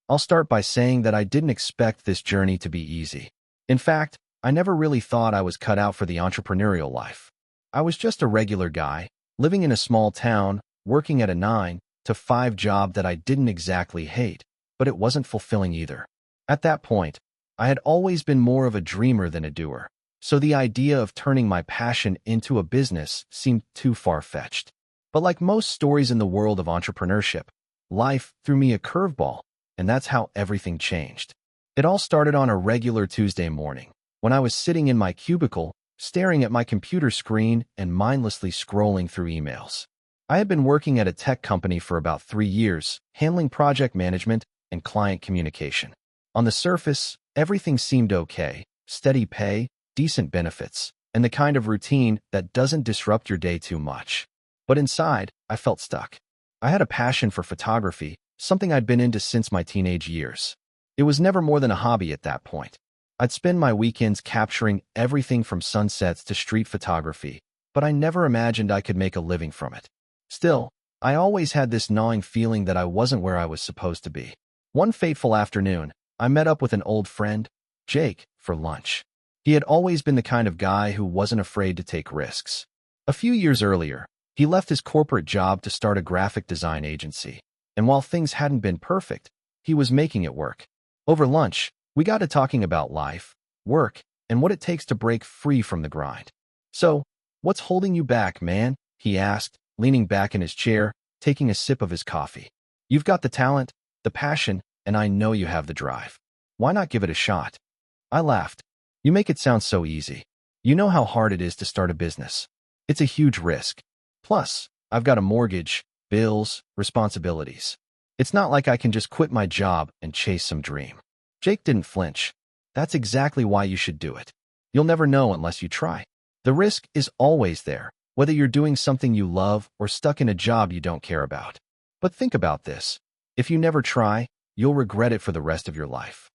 I'll start by saying that I didn't expect this journey to be easy. In fact, I never really thought I was cut out for the entrepreneurial life. I was just a regular guy, living in a small town, working at a 9-to-5 job that I didn't exactly hate, but it wasn't fulfilling either. At that point, I had always been more of a dreamer than a doer, so the idea of turning my passion into a business seemed too far-fetched. But like most stories in the world of entrepreneurship, life threw me a curveball, and that's how everything changed. It all started on a regular Tuesday morning, when I was sitting in my cubicle, staring at my computer screen and mindlessly scrolling through emails. I had been working at a tech company for about 3 years, handling project management and client communication. On the surface, everything seemed okay: steady pay, decent benefits, and the kind of routine that doesn't disrupt your day too much. But inside, I felt stuck. I had a passion for photography, something I'd been into since my teenage years. It was never more than a hobby at that point. I'd spend my weekends capturing everything from sunsets to street photography, but I never imagined I could make a living from it. Still, I always had this gnawing feeling that I wasn't where I was supposed to be. One fateful afternoon, I met up with an old friend, Jake, for lunch. He had always been the kind of guy who wasn't afraid to take risks. A few years earlier, he left his corporate job to start a graphic design agency, and while things hadn't been perfect, he was making it work. Over lunch, we got to talking about life, work, and what it takes to break free from the grind. "So, what's holding you back, man?" he asked, leaning back in his chair, taking a sip of his coffee. "You've got the talent, the passion, and I know you have the drive. Why not give it a shot?" I laughed. "You make it sound so easy. You know how hard it is to start a business. It's a huge risk. Plus, I've got a mortgage, bills, responsibilities. It's not like I can just quit my job and chase some dream." Jake didn't flinch. "That's exactly why you should do it. You'll never know unless you try. The risk is always there, whether you're doing something you love or stuck in a job you don't care about. But think about this. If you never try, you'll regret it for the rest of your life."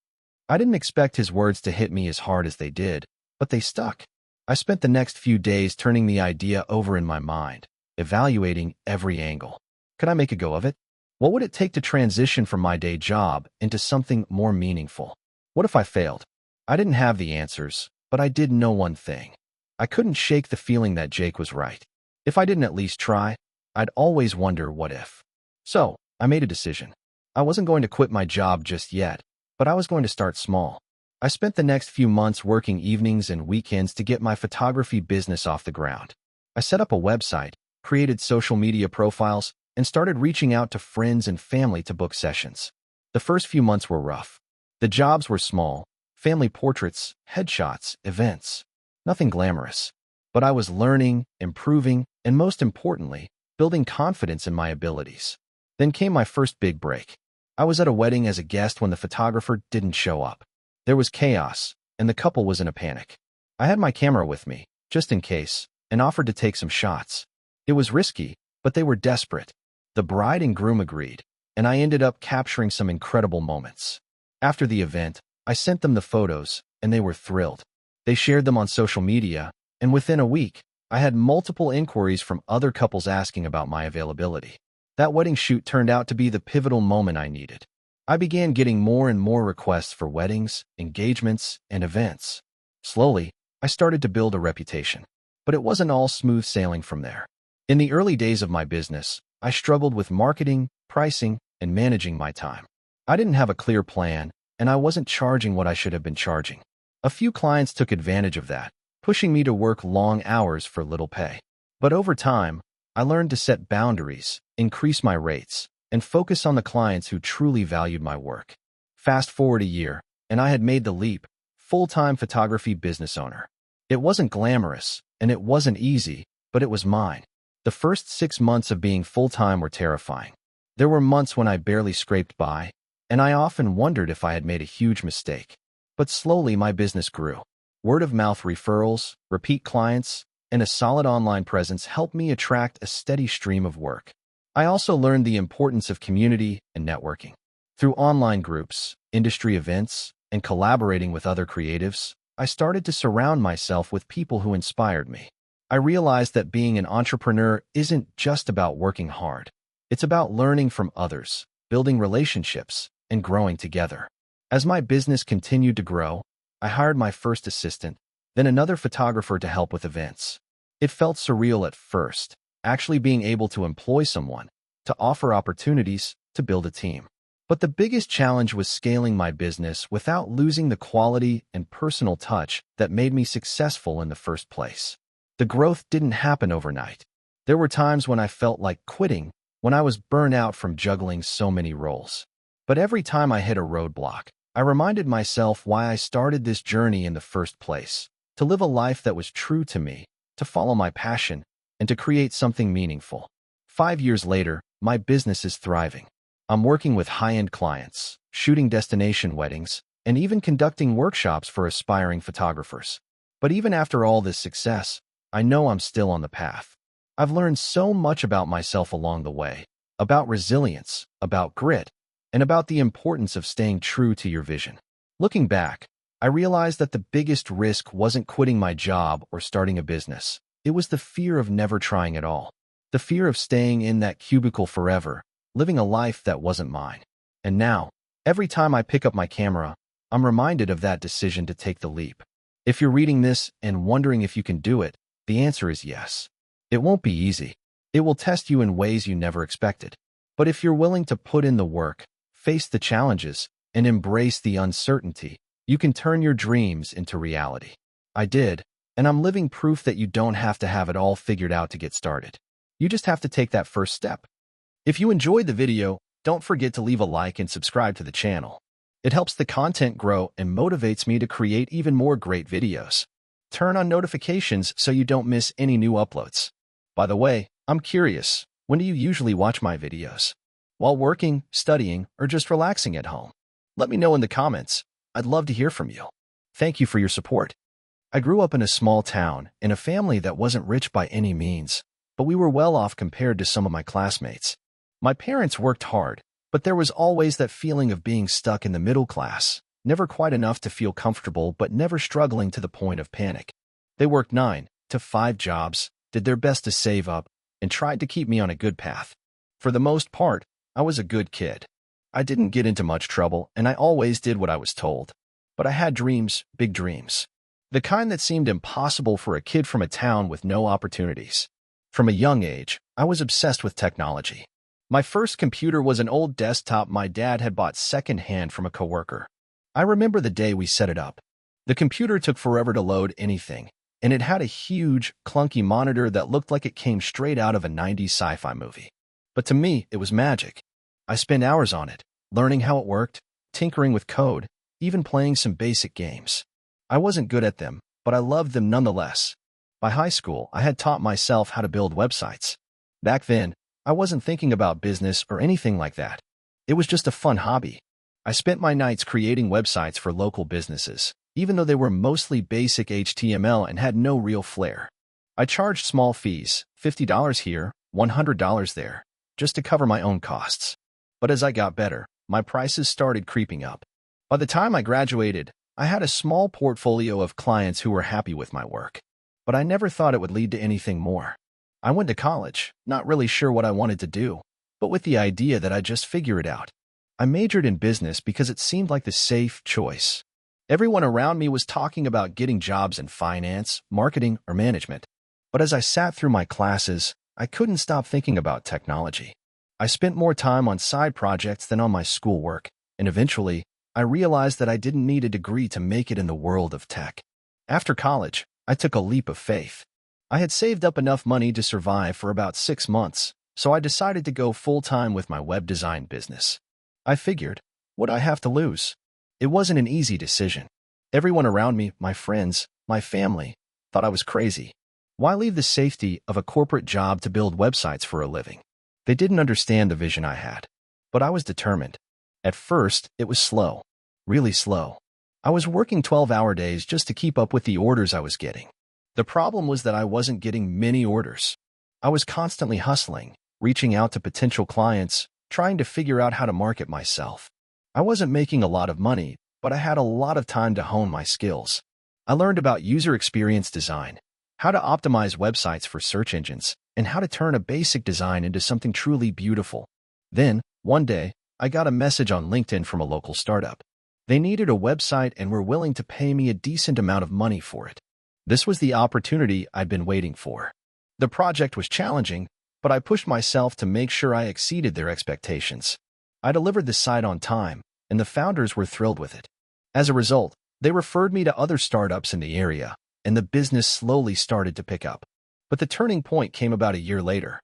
I didn't expect his words to hit me as hard as they did, but they stuck. I spent the next few days turning the idea over in my mind, evaluating every angle. Could I make a go of it? What would it take to transition from my day job into something more meaningful? What if I failed? I didn't have the answers, but I did know one thing. I couldn't shake the feeling that Jake was right. If I didn't at least try, I'd always wonder what if. So, I made a decision. I wasn't going to quit my job just yet, but I was going to start small. I spent the next few months working evenings and weekends to get my photography business off the ground. I set up a website, created social media profiles, and started reaching out to friends and family to book sessions. The first few months were rough. The jobs were small: family portraits, headshots, events. Nothing glamorous. But I was learning, improving, and most importantly, building confidence in my abilities. Then came my first big break. I was at a wedding as a guest when the photographer didn't show up. There was chaos, and the couple was in a panic. I had my camera with me, just in case, and offered to take some shots. It was risky, but they were desperate. The bride and groom agreed, and I ended up capturing some incredible moments. After the event, I sent them the photos, and they were thrilled. They shared them on social media, and within a week, I had multiple inquiries from other couples asking about my availability. That wedding shoot turned out to be the pivotal moment I needed. I began getting more and more requests for weddings, engagements, and events. Slowly, I started to build a reputation. But it wasn't all smooth sailing from there. In the early days of my business, I struggled with marketing, pricing, and managing my time. I didn't have a clear plan, and I wasn't charging what I should have been charging. A few clients took advantage of that, pushing me to work long hours for little pay. But over time, I learned to set boundaries, increase my rates, and focus on the clients who truly valued my work. Fast forward a year, and I had made the leap: full-time photography business owner. It wasn't glamorous, and it wasn't easy, but it was mine. The first 6 months of being full-time were terrifying. There were months when I barely scraped by, and I often wondered if I had made a huge mistake. But slowly my business grew. Word-of-mouth referrals, repeat clients, and a solid online presence helped me attract a steady stream of work. I also learned the importance of community and networking. Through online groups, industry events, and collaborating with other creatives, I started to surround myself with people who inspired me. I realized that being an entrepreneur isn't just about working hard. It's about learning from others, building relationships, and growing together. As my business continued to grow, I hired my first assistant, then another photographer to help with events. It felt surreal at first, actually being able to employ someone, to offer opportunities, to build a team. But the biggest challenge was scaling my business without losing the quality and personal touch that made me successful in the first place. The growth didn't happen overnight. There were times when I felt like quitting, when I was burnt out from juggling so many roles. But every time I hit a roadblock, I reminded myself why I started this journey in the first place: to live a life that was true to me, to follow my passion, and to create something meaningful. 5 years later, my business is thriving. I'm working with high-end clients, shooting destination weddings, and even conducting workshops for aspiring photographers. But even after all this success, I know I'm still on the path. I've learned so much about myself along the way, about resilience, about grit, and about the importance of staying true to your vision. Looking back, I realized that the biggest risk wasn't quitting my job or starting a business. It was the fear of never trying at all. The fear of staying in that cubicle forever, living a life that wasn't mine. And now, every time I pick up my camera, I'm reminded of that decision to take the leap. If you're reading this and wondering if you can do it, the answer is yes. It won't be easy. It will test you in ways you never expected. But if you're willing to put in the work, face the challenges, and embrace the uncertainty, you can turn your dreams into reality. I did, and I'm living proof that you don't have to have it all figured out to get started. You just have to take that first step. If you enjoyed the video, don't forget to leave a like and subscribe to the channel. It helps the content grow and motivates me to create even more great videos. Turn on notifications so you don't miss any new uploads. By the way, I'm curious, when do you usually watch my videos? While working, studying, or just relaxing at home? Let me know in the comments. I'd love to hear from you. Thank you for your support. I grew up in a small town, in a family that wasn't rich by any means, but we were well off compared to some of my classmates. My parents worked hard, but there was always that feeling of being stuck in the middle class, never quite enough to feel comfortable but never struggling to the point of panic. They worked 9 to 5 jobs, did their best to save up, and tried to keep me on a good path. For the most part, I was a good kid. I didn't get into much trouble, and I always did what I was told. But I had dreams, big dreams. The kind that seemed impossible for a kid from a town with no opportunities. From a young age, I was obsessed with technology. My first computer was an old desktop my dad had bought secondhand from a coworker. I remember the day we set it up. The computer took forever to load anything, and it had a huge, clunky monitor that looked like it came straight out of a 90s sci-fi movie. But to me, it was magic. I spent hours on it, learning how it worked, tinkering with code, even playing some basic games. I wasn't good at them, but I loved them nonetheless. By high school, I had taught myself how to build websites. Back then, I wasn't thinking about business or anything like that. It was just a fun hobby. I spent my nights creating websites for local businesses, even though they were mostly basic HTML and had no real flair. I charged small fees, $50 here, $100 there, just to cover my own costs. But as I got better, my prices started creeping up. By the time I graduated, I had a small portfolio of clients who were happy with my work. But I never thought it would lead to anything more. I went to college, not really sure what I wanted to do, but with the idea that I'd just figure it out. I majored in business because it seemed like the safe choice. Everyone around me was talking about getting jobs in finance, marketing, or management. But as I sat through my classes, I couldn't stop thinking about technology. I spent more time on side projects than on my schoolwork, and eventually, I realized that I didn't need a degree to make it in the world of tech. After college, I took a leap of faith. I had saved up enough money to survive for about 6 months, so I decided to go full-time with my web design business. I figured, what I have to lose? It wasn't an easy decision. Everyone around me, my friends, my family, thought I was crazy. Why leave the safety of a corporate job to build websites for a living? They didn't understand the vision I had. But I was determined. At first, it was slow. Really slow. I was working 12-hour days just to keep up with the orders I was getting. The problem was that I wasn't getting many orders. I was constantly hustling, reaching out to potential clients, trying to figure out how to market myself. I wasn't making a lot of money, but I had a lot of time to hone my skills. I learned about user experience design, how to optimize websites for search engines, and how to turn a basic design into something truly beautiful. Then, one day, I got a message on LinkedIn from a local startup. They needed a website and were willing to pay me a decent amount of money for it. This was the opportunity I'd been waiting for. The project was challenging, but I pushed myself to make sure I exceeded their expectations. I delivered the site on time, and the founders were thrilled with it. As a result, they referred me to other startups in the area, and the business slowly started to pick up. But the turning point came about a year later.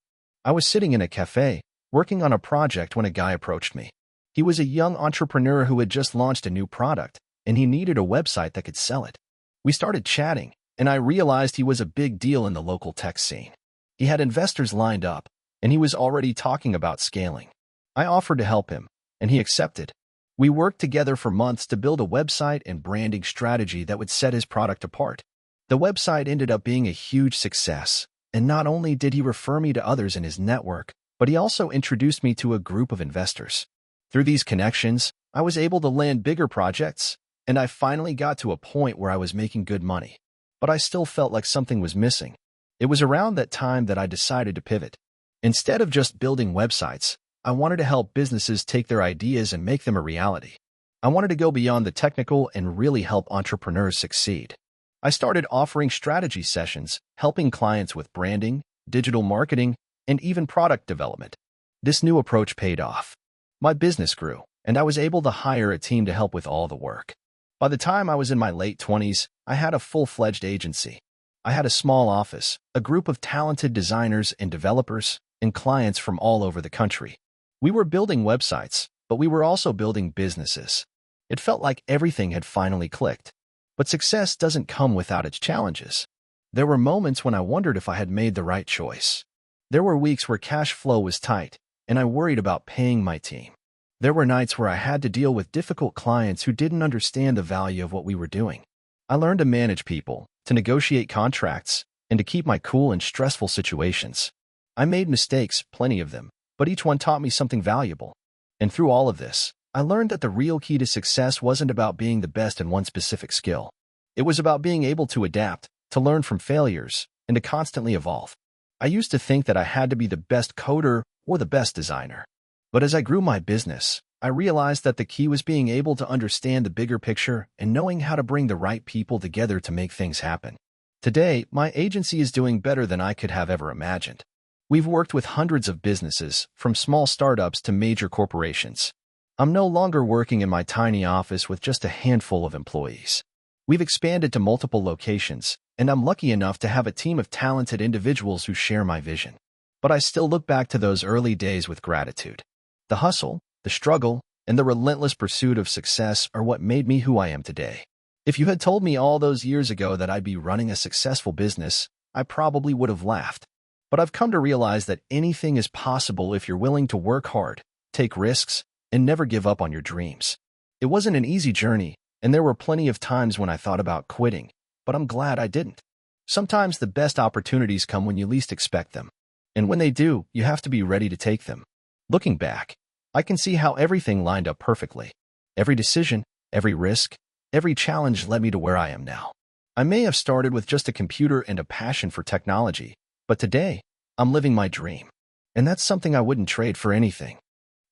I was sitting in a cafe, working on a project when a guy approached me. He was a young entrepreneur who had just launched a new product, and he needed a website that could sell it. We started chatting, and I realized he was a big deal in the local tech scene. He had investors lined up, and he was already talking about scaling. I offered to help him, and he accepted. We worked together for months to build a website and branding strategy that would set his product apart. The website ended up being a huge success, and not only did he refer me to others in his network, but he also introduced me to a group of investors. Through these connections, I was able to land bigger projects, and I finally got to a point where I was making good money. But I still felt like something was missing. It was around that time that I decided to pivot. Instead of just building websites, I wanted to help businesses take their ideas and make them a reality. I wanted to go beyond the technical and really help entrepreneurs succeed. I started offering strategy sessions, helping clients with branding, digital marketing, and even product development. This new approach paid off. My business grew, and I was able to hire a team to help with all the work. By the time I was in my late 20s, I had a full-fledged agency. I had a small office, a group of talented designers and developers, and clients from all over the country. We were building websites, but we were also building businesses. It felt like everything had finally clicked. But success doesn't come without its challenges. There were moments when I wondered if I had made the right choice. There were weeks where cash flow was tight, and I worried about paying my team. There were nights where I had to deal with difficult clients who didn't understand the value of what we were doing. I learned to manage people, to negotiate contracts, and to keep my cool in stressful situations. I made mistakes, plenty of them, but each one taught me something valuable. And through all of this, I learned that the real key to success wasn't about being the best in one specific skill. It was about being able to adapt, to learn from failures, and to constantly evolve. I used to think that I had to be the best coder or the best designer. But as I grew my business, I realized that the key was being able to understand the bigger picture and knowing how to bring the right people together to make things happen. Today, my agency is doing better than I could have ever imagined. We've worked with hundreds of businesses, from small startups to major corporations. I'm no longer working in my tiny office with just a handful of employees. We've expanded to multiple locations, and I'm lucky enough to have a team of talented individuals who share my vision. But I still look back to those early days with gratitude. The hustle, the struggle, and the relentless pursuit of success are what made me who I am today. If you had told me all those years ago that I'd be running a successful business, I probably would have laughed. But I've come to realize that anything is possible if you're willing to work hard, take risks, and never give up on your dreams. It wasn't an easy journey, and there were plenty of times when I thought about quitting, but I'm glad I didn't. Sometimes the best opportunities come when you least expect them. And when they do, you have to be ready to take them. Looking back, I can see how everything lined up perfectly. Every decision, every risk, every challenge led me to where I am now. I may have started with just a computer and a passion for technology, but today, I'm living my dream. And that's something I wouldn't trade for anything.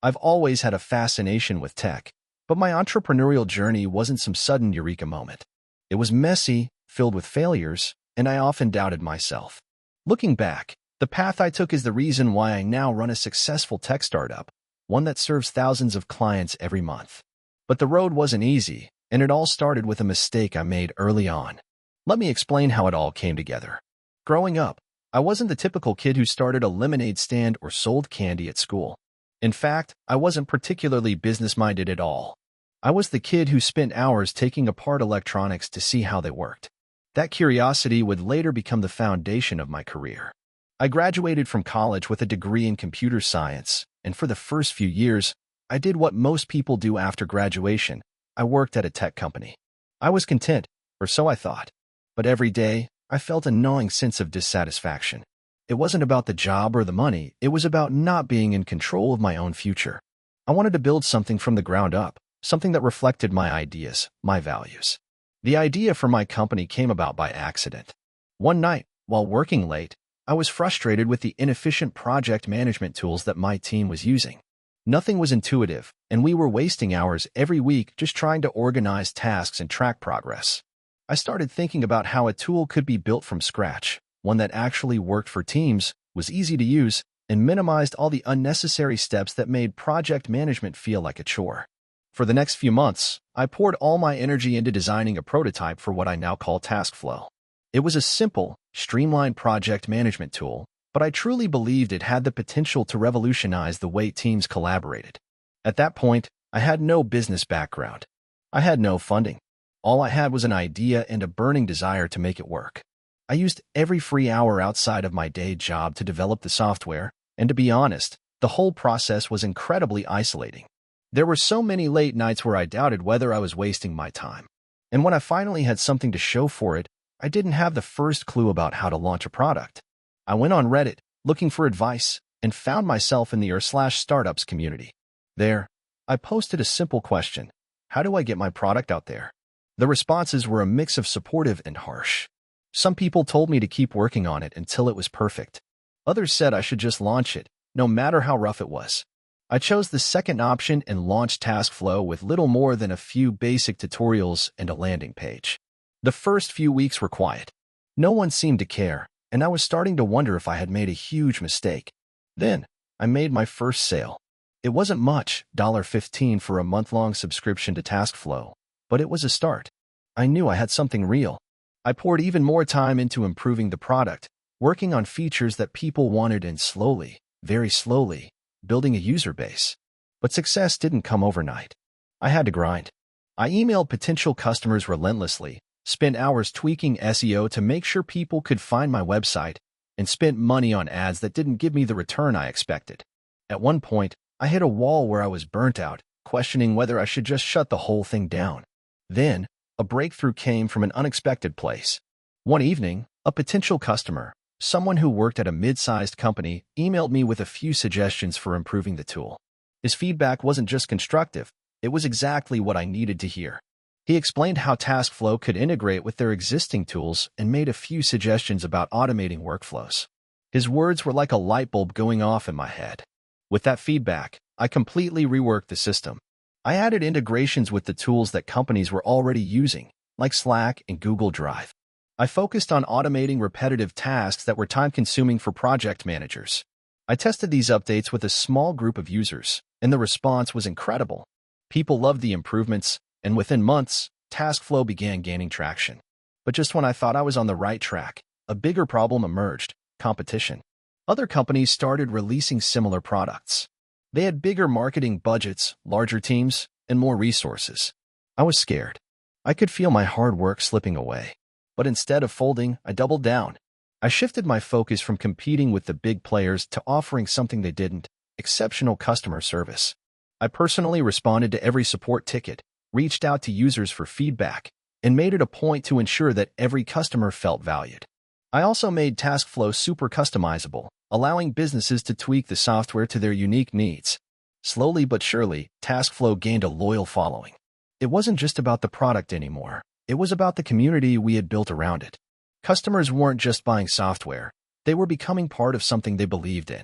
I've always had a fascination with tech, but my entrepreneurial journey wasn't some sudden eureka moment. It was messy, filled with failures, and I often doubted myself. Looking back, the path I took is the reason why I now run a successful tech startup, one that serves thousands of clients every month. But the road wasn't easy, and it all started with a mistake I made early on. Let me explain how it all came together. Growing up, I wasn't the typical kid who started a lemonade stand or sold candy at school. In fact, I wasn't particularly business-minded at all. I was the kid who spent hours taking apart electronics to see how they worked. That curiosity would later become the foundation of my career. I graduated from college with a degree in computer science, and for the first few years, I did what most people do after graduation. I worked at a tech company. I was content, or so I thought. But every day, I felt a gnawing sense of dissatisfaction. It wasn't about the job or the money, it was about not being in control of my own future. I wanted to build something from the ground up, something that reflected my ideas, my values. The idea for my company came about by accident. One night, while working late, I was frustrated with the inefficient project management tools that my team was using. Nothing was intuitive, and we were wasting hours every week just trying to organize tasks and track progress. I started thinking about how a tool could be built from scratch, one that actually worked for teams, was easy to use, and minimized all the unnecessary steps that made project management feel like a chore. For the next few months, I poured all my energy into designing a prototype for what I now call TaskFlow. It was a simple, streamlined project management tool, but I truly believed it had the potential to revolutionize the way teams collaborated. At that point, I had no business background. I had no funding. All I had was an idea and a burning desire to make it work. I used every free hour outside of my day job to develop the software, and to be honest, the whole process was incredibly isolating. There were so many late nights where I doubted whether I was wasting my time. And when I finally had something to show for it, I didn't have the first clue about how to launch a product. I went on Reddit, looking for advice, and found myself in the r/startups community. There, I posted a simple question: how do I get my product out there? The responses were a mix of supportive and harsh. Some people told me to keep working on it until it was perfect. Others said I should just launch it, no matter how rough it was. I chose the second option and launched TaskFlow with little more than a few basic tutorials and a landing page. The first few weeks were quiet. No one seemed to care, and I was starting to wonder if I had made a huge mistake. Then, I made my first sale. It wasn't much, $15 for a month-long subscription to TaskFlow, but it was a start. I knew I had something real. I poured even more time into improving the product, working on features that people wanted, and slowly, very slowly, building a user base. But success didn't come overnight. I had to grind. I emailed potential customers relentlessly, spent hours tweaking SEO to make sure people could find my website, and spent money on ads that didn't give me the return I expected. At one point, I hit a wall where I was burnt out, questioning whether I should just shut the whole thing down. Then, a breakthrough came from an unexpected place. One evening, a potential customer, someone who worked at a mid-sized company, emailed me with a few suggestions for improving the tool. His feedback wasn't just constructive, it was exactly what I needed to hear. He explained how TaskFlow could integrate with their existing tools and made a few suggestions about automating workflows. His words were like a light bulb going off in my head. With that feedback, I completely reworked the system. I added integrations with the tools that companies were already using, like Slack and Google Drive. I focused on automating repetitive tasks that were time-consuming for project managers. I tested these updates with a small group of users, and the response was incredible. People loved the improvements, and within months, TaskFlow began gaining traction. But just when I thought I was on the right track, a bigger problem emerged: competition. Other companies started releasing similar products. They had bigger marketing budgets, larger teams, and more resources. I was scared. I could feel my hard work slipping away. But instead of folding, I doubled down. I shifted my focus from competing with the big players to offering something they didn't: exceptional customer service. I personally responded to every support ticket, reached out to users for feedback, and made it a point to ensure that every customer felt valued. I also made TaskFlow super customizable, allowing businesses to tweak the software to their unique needs. Slowly but surely, TaskFlow gained a loyal following. It wasn't just about the product anymore. It was about the community we had built around it. Customers weren't just buying software. They were becoming part of something they believed in.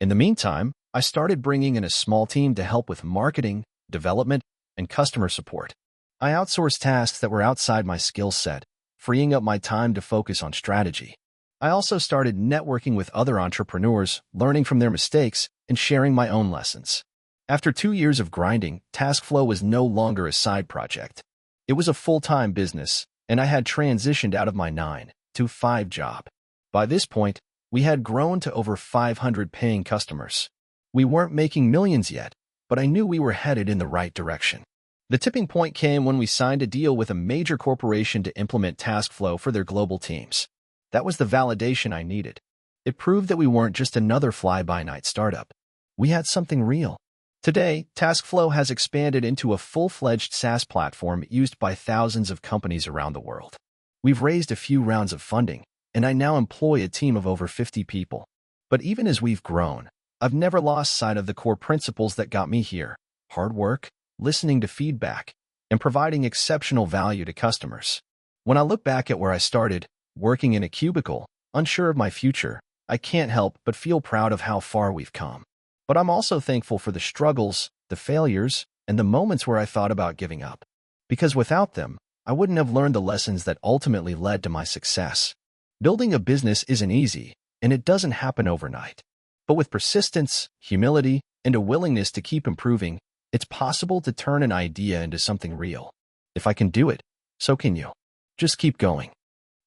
In the meantime, I started bringing in a small team to help with marketing, development, and customer support. I outsourced tasks that were outside my skill set, freeing up my time to focus on strategy. I also started networking with other entrepreneurs, learning from their mistakes, and sharing my own lessons. After 2 years of grinding, TaskFlow was no longer a side project. It was a full-time business, and I had transitioned out of my 9-to-5 job. By this point, we had grown to over 500 paying customers. We weren't making millions yet, but I knew we were headed in the right direction. The tipping point came when we signed a deal with a major corporation to implement TaskFlow for their global teams. That was the validation I needed. It proved that we weren't just another fly-by-night startup. We had something real. Today, TaskFlow has expanded into a full-fledged SaaS platform used by thousands of companies around the world. We've raised a few rounds of funding, and I now employ a team of over 50 people. But even as we've grown, I've never lost sight of the core principles that got me here: hard work, listening to feedback, and providing exceptional value to customers. When I look back at where I started, working in a cubicle, unsure of my future, I can't help but feel proud of how far we've come. But I'm also thankful for the struggles, the failures, and the moments where I thought about giving up. Because without them, I wouldn't have learned the lessons that ultimately led to my success. Building a business isn't easy, and it doesn't happen overnight. But with persistence, humility, and a willingness to keep improving, it's possible to turn an idea into something real. If I can do it, so can you. Just keep going.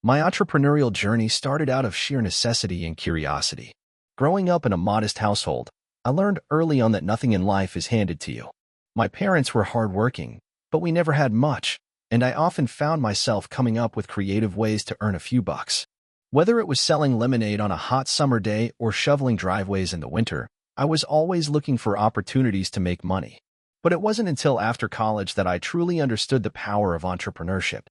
My entrepreneurial journey started out of sheer necessity and curiosity. Growing up in a modest household, I learned early on that nothing in life is handed to you. My parents were hardworking, but we never had much, and I often found myself coming up with creative ways to earn a few bucks. Whether it was selling lemonade on a hot summer day or shoveling driveways in the winter, I was always looking for opportunities to make money. But it wasn't until after college that I truly understood the power of entrepreneurship.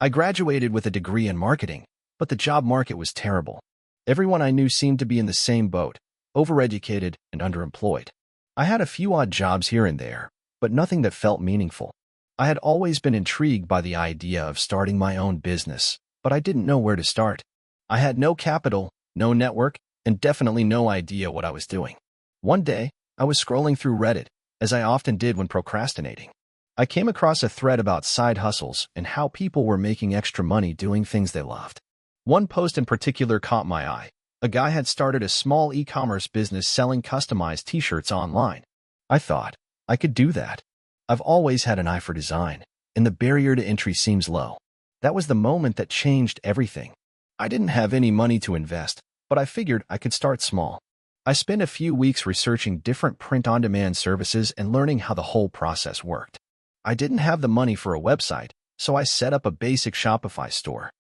I graduated with a degree in marketing, but the job market was terrible. Everyone I knew seemed to be in the same boat, overeducated and underemployed. I had a few odd jobs here and there, but nothing that felt meaningful. I had always been intrigued by the idea of starting my own business, but I didn't know where to start. I had no capital, no network, and definitely no idea what I was doing. One day, I was scrolling through Reddit, as I often did when procrastinating. I came across a thread about side hustles and how people were making extra money doing things they loved. One post in particular caught my eye. A guy had started a small e-commerce business selling customized t-shirts online. I thought, I could do that. I've always had an eye for design, and the barrier to entry seems low. That was the moment that changed everything. I didn't have any money to invest, but I figured I could start small. I spent a few weeks researching different print-on-demand services and learning how the whole process worked. I didn't have the money for a website, so I set up a basic Shopify store.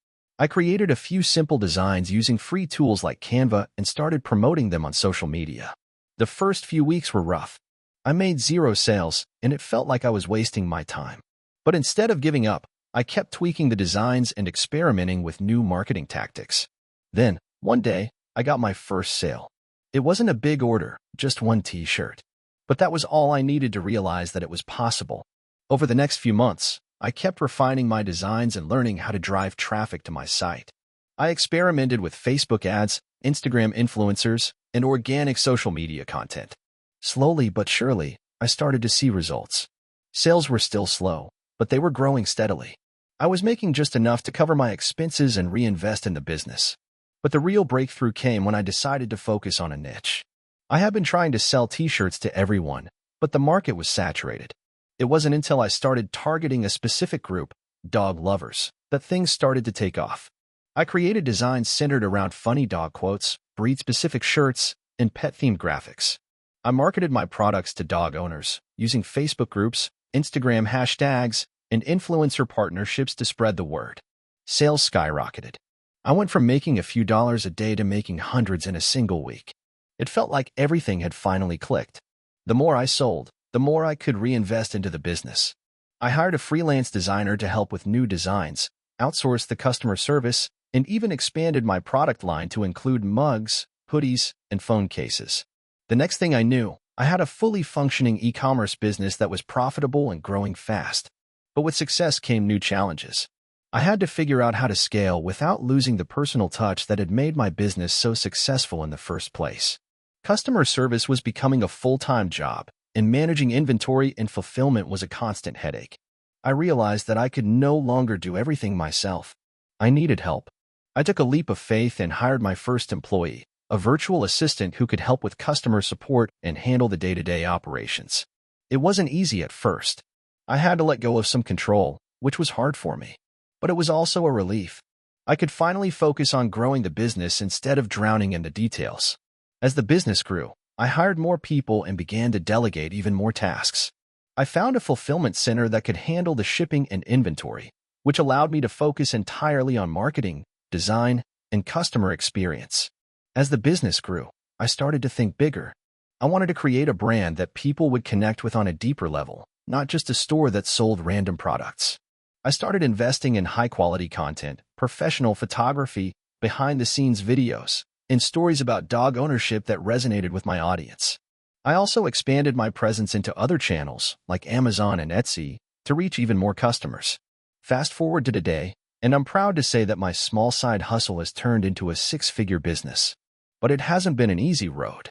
I created a few simple designs using free tools like Canva and started promoting them on social media. The first few weeks were rough. I made 0 sales, and it felt like I was wasting my time. But instead of giving up, I kept tweaking the designs and experimenting with new marketing tactics. Then, one day, I got my first sale. It wasn't a big order, just one t-shirt. But that was all I needed to realize that it was possible. Over the next few months, I kept refining my designs and learning how to drive traffic to my site. I experimented with Facebook ads, Instagram influencers, and organic social media content. Slowly but surely, I started to see results. Sales were still slow, but they were growing steadily. I was making just enough to cover my expenses and reinvest in the business. But the real breakthrough came when I decided to focus on a niche. I had been trying to sell t-shirts to everyone, but the market was saturated. It wasn't until I started targeting a specific group, dog lovers, that things started to take off. I created designs centered around funny dog quotes, breed-specific shirts, and pet-themed graphics. I marketed my products to dog owners, using Facebook groups, Instagram hashtags, and influencer partnerships to spread the word. Sales skyrocketed. I went from making a few dollars a day to making hundreds in a single week. It felt like everything had finally clicked. The more I sold, the more I could reinvest into the business. I hired a freelance designer to help with new designs, outsourced the customer service, and even expanded my product line to include mugs, hoodies, and phone cases. The next thing I knew, I had a fully functioning e-commerce business that was profitable and growing fast. But with success came new challenges. I had to figure out how to scale without losing the personal touch that had made my business so successful in the first place. Customer service was becoming a full-time job, and managing inventory and fulfillment was a constant headache. I realized that I could no longer do everything myself. I needed help. I took a leap of faith and hired my first employee, a virtual assistant who could help with customer support and handle the day-to-day operations. It wasn't easy at first. I had to let go of some control, which was hard for me. But it was also a relief. I could finally focus on growing the business instead of drowning in the details. As the business grew, I hired more people and began to delegate even more tasks. I found a fulfillment center that could handle the shipping and inventory, which allowed me to focus entirely on marketing, design, and customer experience. As the business grew, I started to think bigger. I wanted to create a brand that people would connect with on a deeper level, not just a store that sold random products. I started investing in high-quality content, professional photography, behind-the-scenes videos, and stories about dog ownership that resonated with my audience. I also expanded my presence into other channels, like Amazon and Etsy, to reach even more customers. Fast forward to today, and I'm proud to say that my small side hustle has turned into a 6-figure business. But it hasn't been an easy road.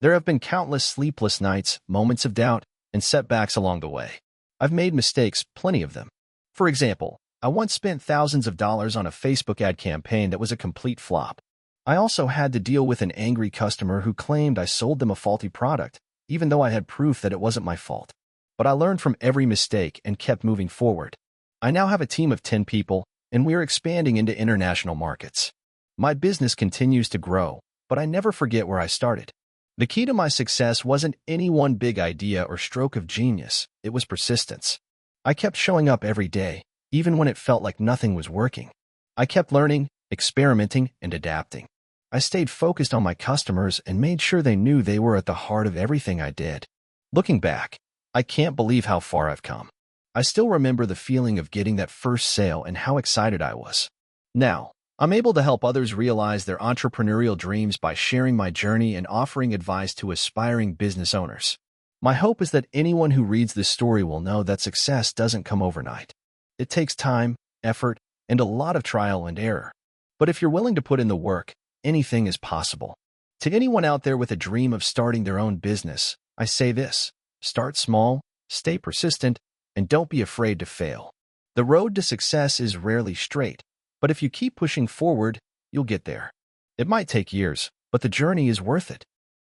There have been countless sleepless nights, moments of doubt, and setbacks along the way. I've made mistakes, plenty of them. For example, I once spent thousands of dollars on a Facebook ad campaign that was a complete flop. I also had to deal with an angry customer who claimed I sold them a faulty product, even though I had proof that it wasn't my fault. But I learned from every mistake and kept moving forward. I now have a team of 10 people, and we're expanding into international markets. My business continues to grow, but I never forget where I started. The key to my success wasn't any one big idea or stroke of genius, it was persistence. I kept showing up every day, even when it felt like nothing was working. I kept learning, experimenting, and adapting. I stayed focused on my customers and made sure they knew they were at the heart of everything I did. Looking back, I can't believe how far I've come. I still remember the feeling of getting that first sale and how excited I was. Now, I'm able to help others realize their entrepreneurial dreams by sharing my journey and offering advice to aspiring business owners. My hope is that anyone who reads this story will know that success doesn't come overnight. It takes time, effort, and a lot of trial and error. But if you're willing to put in the work, anything is possible. To anyone out there with a dream of starting their own business, I say this: start small, stay persistent, and don't be afraid to fail. The road to success is rarely straight, but if you keep pushing forward, you'll get there. It might take years, but the journey is worth it.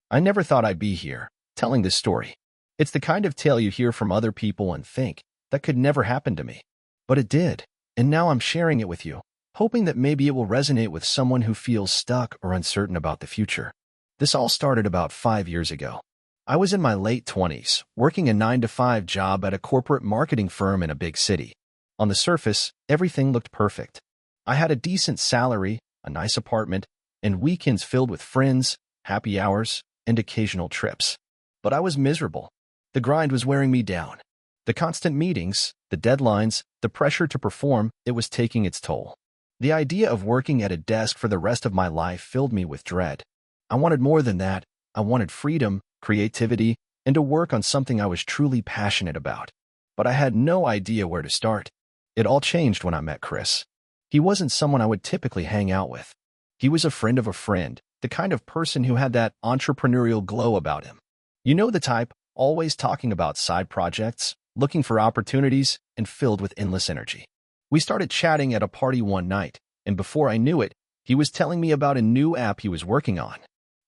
I never thought I'd be here, telling this story. It's the kind of tale you hear from other people and think, that could never happen to me. But it did, and now I'm sharing it with you, hoping that maybe it will resonate with someone who feels stuck or uncertain about the future. This all started about 5 years ago. I was in my late 20s, working a 9-to-5 job at a corporate marketing firm in a big city. On the surface, everything looked perfect. I had a decent salary, a nice apartment, and weekends filled with friends, happy hours, and occasional trips. But I was miserable. The grind was wearing me down. The constant meetings, the deadlines, the pressure to perform, it was taking its toll. The idea of working at a desk for the rest of my life filled me with dread. I wanted more than that. I wanted freedom, creativity, and to work on something I was truly passionate about. But I had no idea where to start. It all changed when I met Chris. He wasn't someone I would typically hang out with. He was a friend of a friend, the kind of person who had that entrepreneurial glow about him. You know the type, always talking about side projects, looking for opportunities, and filled with endless energy. We started chatting at a party one night, and before I knew it, he was telling me about a new app he was working on.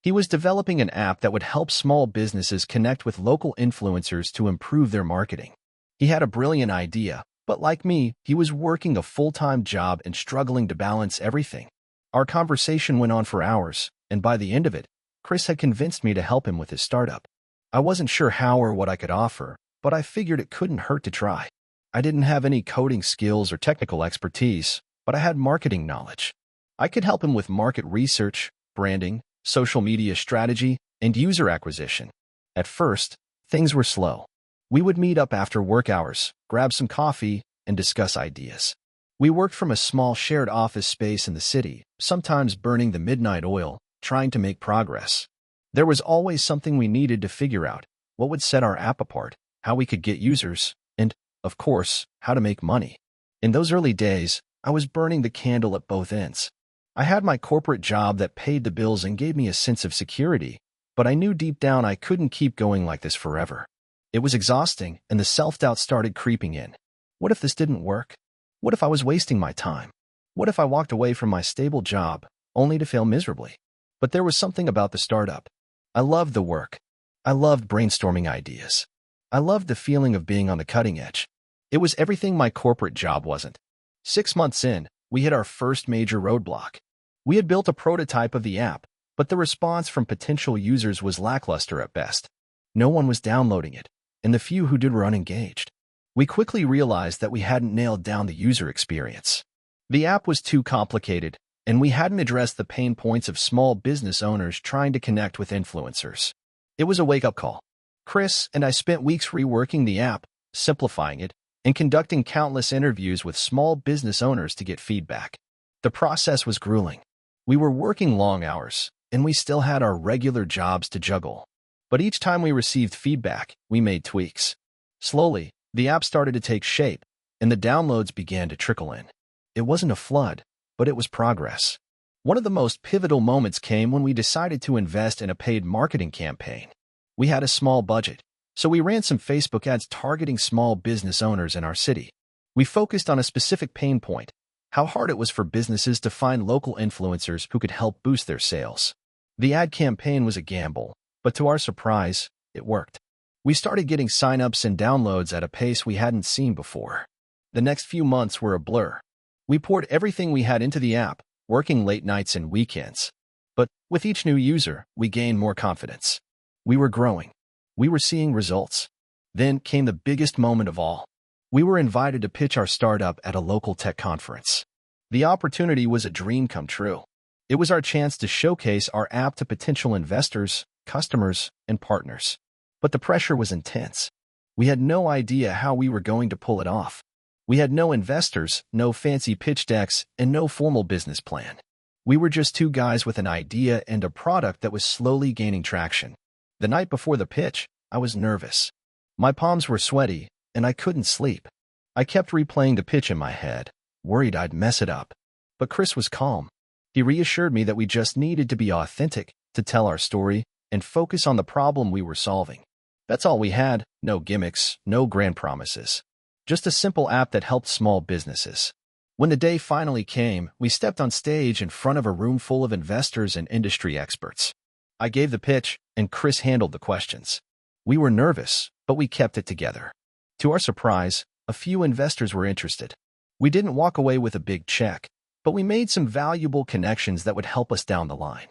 He was developing an app that would help small businesses connect with local influencers to improve their marketing. He had a brilliant idea, but like me, he was working a full-time job and struggling to balance everything. Our conversation went on for hours, and by the end of it, Chris had convinced me to help him with his startup. I wasn't sure how or what I could offer, but I figured it couldn't hurt to try. I didn't have any coding skills or technical expertise, but I had marketing knowledge. I could help him with market research, branding, social media strategy, and user acquisition. At first, things were slow. We would meet up after work hours, grab some coffee, and discuss ideas. We worked from a small shared office space in the city, sometimes burning the midnight oil, trying to make progress. There was always something we needed to figure out: what would set our app apart, how we could get users, and, of course, how to make money. In those early days, I was burning the candle at both ends. I had my corporate job that paid the bills and gave me a sense of security, but I knew deep down I couldn't keep going like this forever. It was exhausting, and the self-doubt started creeping in. What if this didn't work? What if I was wasting my time? What if I walked away from my stable job, only to fail miserably? But there was something about the startup. I loved the work. I loved brainstorming ideas. I loved the feeling of being on the cutting edge. It was everything my corporate job wasn't. 6 months in, we hit our first major roadblock. We had built a prototype of the app, but the response from potential users was lackluster at best. No one was downloading it, and the few who did were unengaged. We quickly realized that we hadn't nailed down the user experience. The app was too complicated, and we hadn't addressed the pain points of small business owners trying to connect with influencers. It was a wake-up call. Chris and I spent weeks reworking the app, simplifying it, and conducting countless interviews with small business owners to get feedback. The process was grueling. We were working long hours, and we still had our regular jobs to juggle. But each time we received feedback, we made tweaks. Slowly, the app started to take shape, and the downloads began to trickle in. It wasn't a flood, but it was progress. One of the most pivotal moments came when we decided to invest in a paid marketing campaign. We had a small budget, so we ran some Facebook ads targeting small business owners in our city. We focused on a specific pain point: how hard it was for businesses to find local influencers who could help boost their sales. The ad campaign was a gamble, but to our surprise, it worked. We started getting signups and downloads at a pace we hadn't seen before. The next few months were a blur. We poured everything we had into the app, working late nights and weekends. But with each new user, we gained more confidence. We were growing. We were seeing results. Then came the biggest moment of all. We were invited to pitch our startup at a local tech conference. The opportunity was a dream come true. It was our chance to showcase our app to potential investors, customers, and partners. But the pressure was intense. We had no idea how we were going to pull it off. We had no investors, no fancy pitch decks, and no formal business plan. We were just two guys with an idea and a product that was slowly gaining traction. The night before the pitch, I was nervous. My palms were sweaty, and I couldn't sleep. I kept replaying the pitch in my head, worried I'd mess it up. But Chris was calm. He reassured me that we just needed to be authentic, to tell our story, and focus on the problem we were solving. That's all we had: no gimmicks, no grand promises. Just a simple app that helped small businesses. When the day finally came, we stepped on stage in front of a room full of investors and industry experts. I gave the pitch, and Chris handled the questions. We were nervous, but we kept it together. To our surprise, a few investors were interested. We didn't walk away with a big check, but we made some valuable connections that would help us down the line.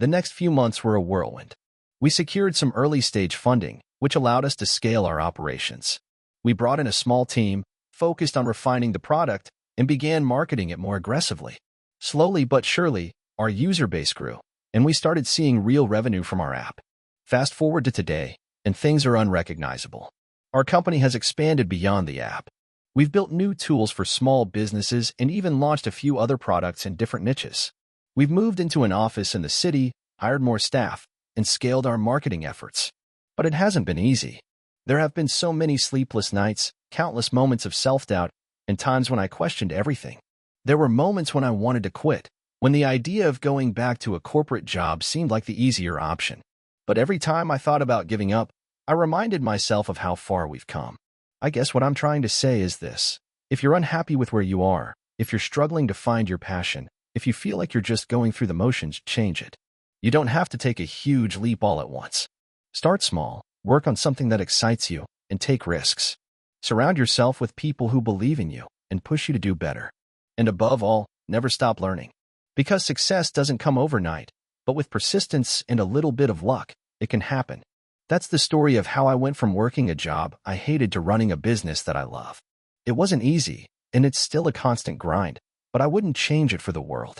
The next few months were a whirlwind. We secured some early-stage funding, which allowed us to scale our operations. We brought in a small team, focused on refining the product, and began marketing it more aggressively. Slowly but surely, our user base grew, and we started seeing real revenue from our app. Fast forward to today, and things are unrecognizable. Our company has expanded beyond the app. We've built new tools for small businesses and even launched a few other products in different niches. We've moved into an office in the city, hired more staff, and scaled our marketing efforts. But it hasn't been easy. There have been so many sleepless nights, countless moments of self-doubt, and times when I questioned everything. There were moments when I wanted to quit, when the idea of going back to a corporate job seemed like the easier option. But every time I thought about giving up, I reminded myself of how far we've come. I guess what I'm trying to say is this: if you're unhappy with where you are, if you're struggling to find your passion, if you feel like you're just going through the motions, change it. You don't have to take a huge leap all at once. Start small, work on something that excites you, and take risks. Surround yourself with people who believe in you and push you to do better. And above all, never stop learning. Because success doesn't come overnight, but with persistence and a little bit of luck, it can happen. That's the story of how I went from working a job I hated to running a business that I love. It wasn't easy, and it's still a constant grind, but I wouldn't change it for the world.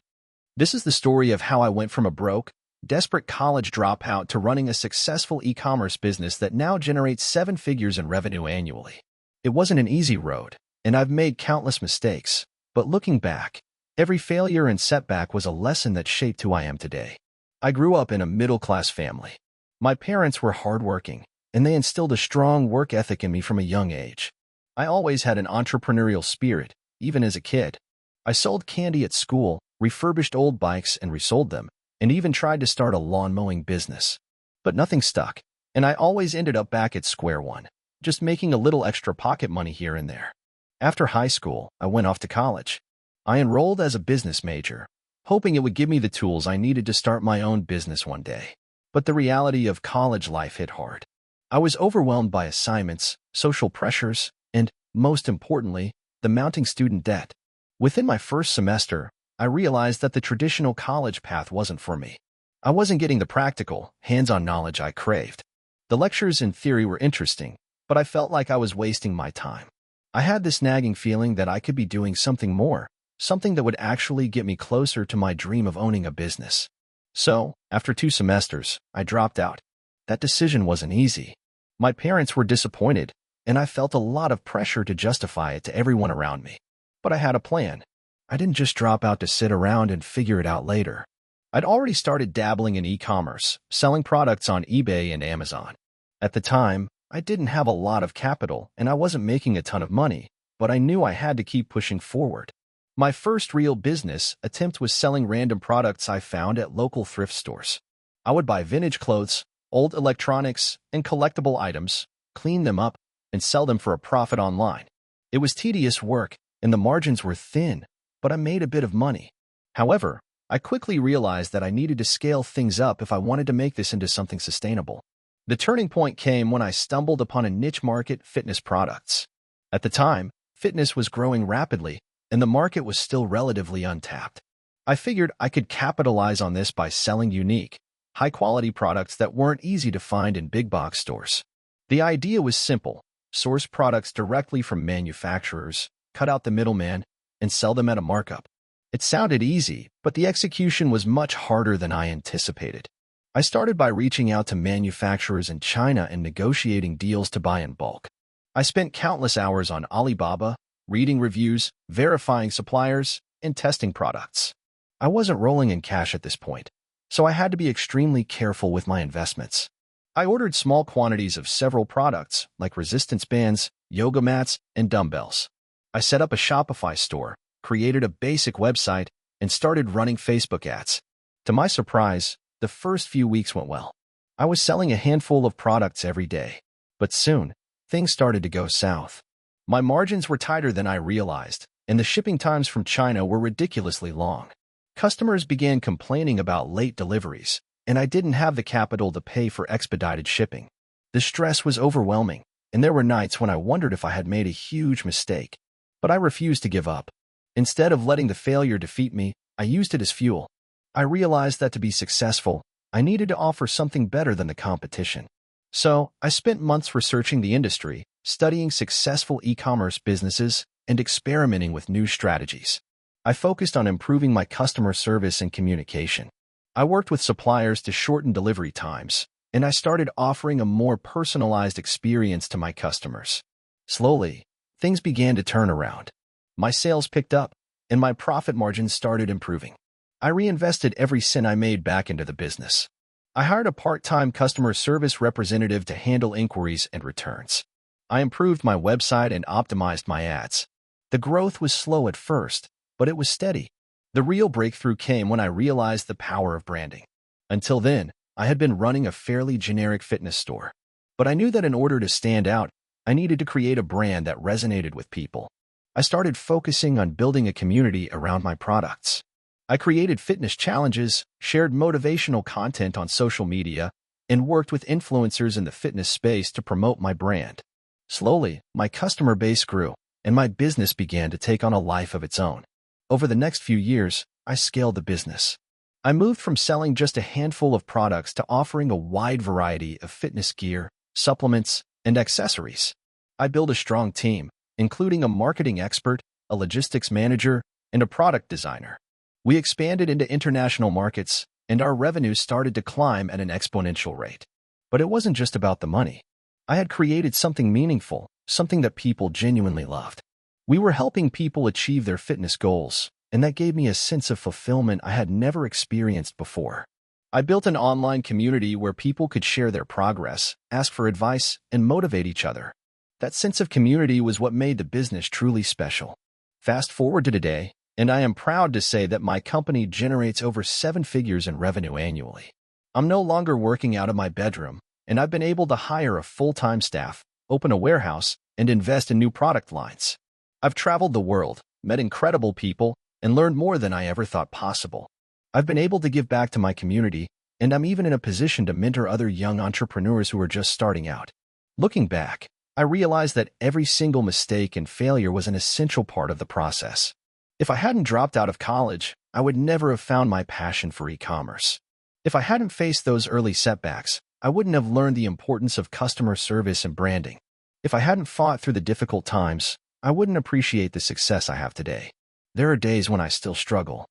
This is the story of how I went from a broke, desperate college dropout to running a successful e-commerce business that now generates 7 figures in revenue annually. It wasn't an easy road, and I've made countless mistakes, but looking back, every failure and setback was a lesson that shaped who I am today. I grew up in a middle-class family. My parents were hardworking, and they instilled a strong work ethic in me from a young age. I always had an entrepreneurial spirit, even as a kid. I sold candy at school, refurbished old bikes and resold them, and even tried to start a lawn mowing business. But nothing stuck, and I always ended up back at square one, just making a little extra pocket money here and there. After high school, I went off to college. I enrolled as a business major, hoping it would give me the tools I needed to start my own business one day. But the reality of college life hit hard. I was overwhelmed by assignments, social pressures, and, most importantly, the mounting student debt. Within my first semester, I realized that the traditional college path wasn't for me. I wasn't getting the practical, hands-on knowledge I craved. The lectures in theory were interesting, but I felt like I was wasting my time. I had this nagging feeling that I could be doing something more, something that would actually get me closer to my dream of owning a business. So, after 2 semesters, I dropped out. That decision wasn't easy. My parents were disappointed, and I felt a lot of pressure to justify it to everyone around me. But I had a plan. I didn't just drop out to sit around and figure it out later. I'd already started dabbling in e-commerce, selling products on eBay and Amazon. At the time, I didn't have a lot of capital, and I wasn't making a ton of money, but I knew I had to keep pushing forward. My first real business attempt was selling random products I found at local thrift stores. I would buy vintage clothes, old electronics, and collectible items, clean them up, and sell them for a profit online. It was tedious work, and the margins were thin, but I made a bit of money. However, I quickly realized that I needed to scale things up if I wanted to make this into something sustainable. The turning point came when I stumbled upon a niche market: fitness products. At the time, fitness was growing rapidly, and the market was still relatively untapped. I figured I could capitalize on this by selling unique, high-quality products that weren't easy to find in big-box stores. The idea was simple: source products directly from manufacturers, cut out the middleman, and sell them at a markup. It sounded easy, but the execution was much harder than I anticipated. I started by reaching out to manufacturers in China and negotiating deals to buy in bulk. I spent countless hours on Alibaba, reading reviews, verifying suppliers, and testing products. I wasn't rolling in cash at this point, so I had to be extremely careful with my investments. I ordered small quantities of several products, like resistance bands, yoga mats, and dumbbells. I set up a Shopify store, created a basic website, and started running Facebook ads. To my surprise, the first few weeks went well. I was selling a handful of products every day, but soon, things started to go south. My margins were tighter than I realized, and the shipping times from China were ridiculously long. Customers began complaining about late deliveries, and I didn't have the capital to pay for expedited shipping. The stress was overwhelming, and there were nights when I wondered if I had made a huge mistake. But I refused to give up. Instead of letting the failure defeat me, I used it as fuel. I realized that to be successful, I needed to offer something better than the competition. So, I spent months researching the industry, studying successful e-commerce businesses, and experimenting with new strategies. I focused on improving my customer service and communication. I worked with suppliers to shorten delivery times, and I started offering a more personalized experience to my customers. Slowly, things began to turn around. My sales picked up, and my profit margins started improving. I reinvested every cent I made back into the business. I hired a part-time customer service representative to handle inquiries and returns. I improved my website and optimized my ads. The growth was slow at first, but it was steady. The real breakthrough came when I realized the power of branding. Until then, I had been running a fairly generic fitness store. But I knew that in order to stand out, I needed to create a brand that resonated with people. I started focusing on building a community around my products. I created fitness challenges, shared motivational content on social media, and worked with influencers in the fitness space to promote my brand. Slowly, my customer base grew, and my business began to take on a life of its own. Over the next few years, I scaled the business. I moved from selling just a handful of products to offering a wide variety of fitness gear, supplements, and accessories. I built a strong team, including a marketing expert, a logistics manager, and a product designer. We expanded into international markets, and our revenues started to climb at an exponential rate. But it wasn't just about the money. I had created something meaningful, something that people genuinely loved. We were helping people achieve their fitness goals, and that gave me a sense of fulfillment I had never experienced before. I built an online community where people could share their progress, ask for advice, and motivate each other. That sense of community was what made the business truly special. Fast forward to today, and I am proud to say that my company generates over 7 figures in revenue annually. I'm no longer working out of my bedroom, and I've been able to hire a full-time staff, open a warehouse, and invest in new product lines. I've traveled the world, met incredible people, and learned more than I ever thought possible. I've been able to give back to my community, and I'm even in a position to mentor other young entrepreneurs who are just starting out. Looking back, I realized that every single mistake and failure was an essential part of the process. If I hadn't dropped out of college, I would never have found my passion for e-commerce. If I hadn't faced those early setbacks, I wouldn't have learned the importance of customer service and branding. If I hadn't fought through the difficult times, I wouldn't appreciate the success I have today. There are days when I still struggle.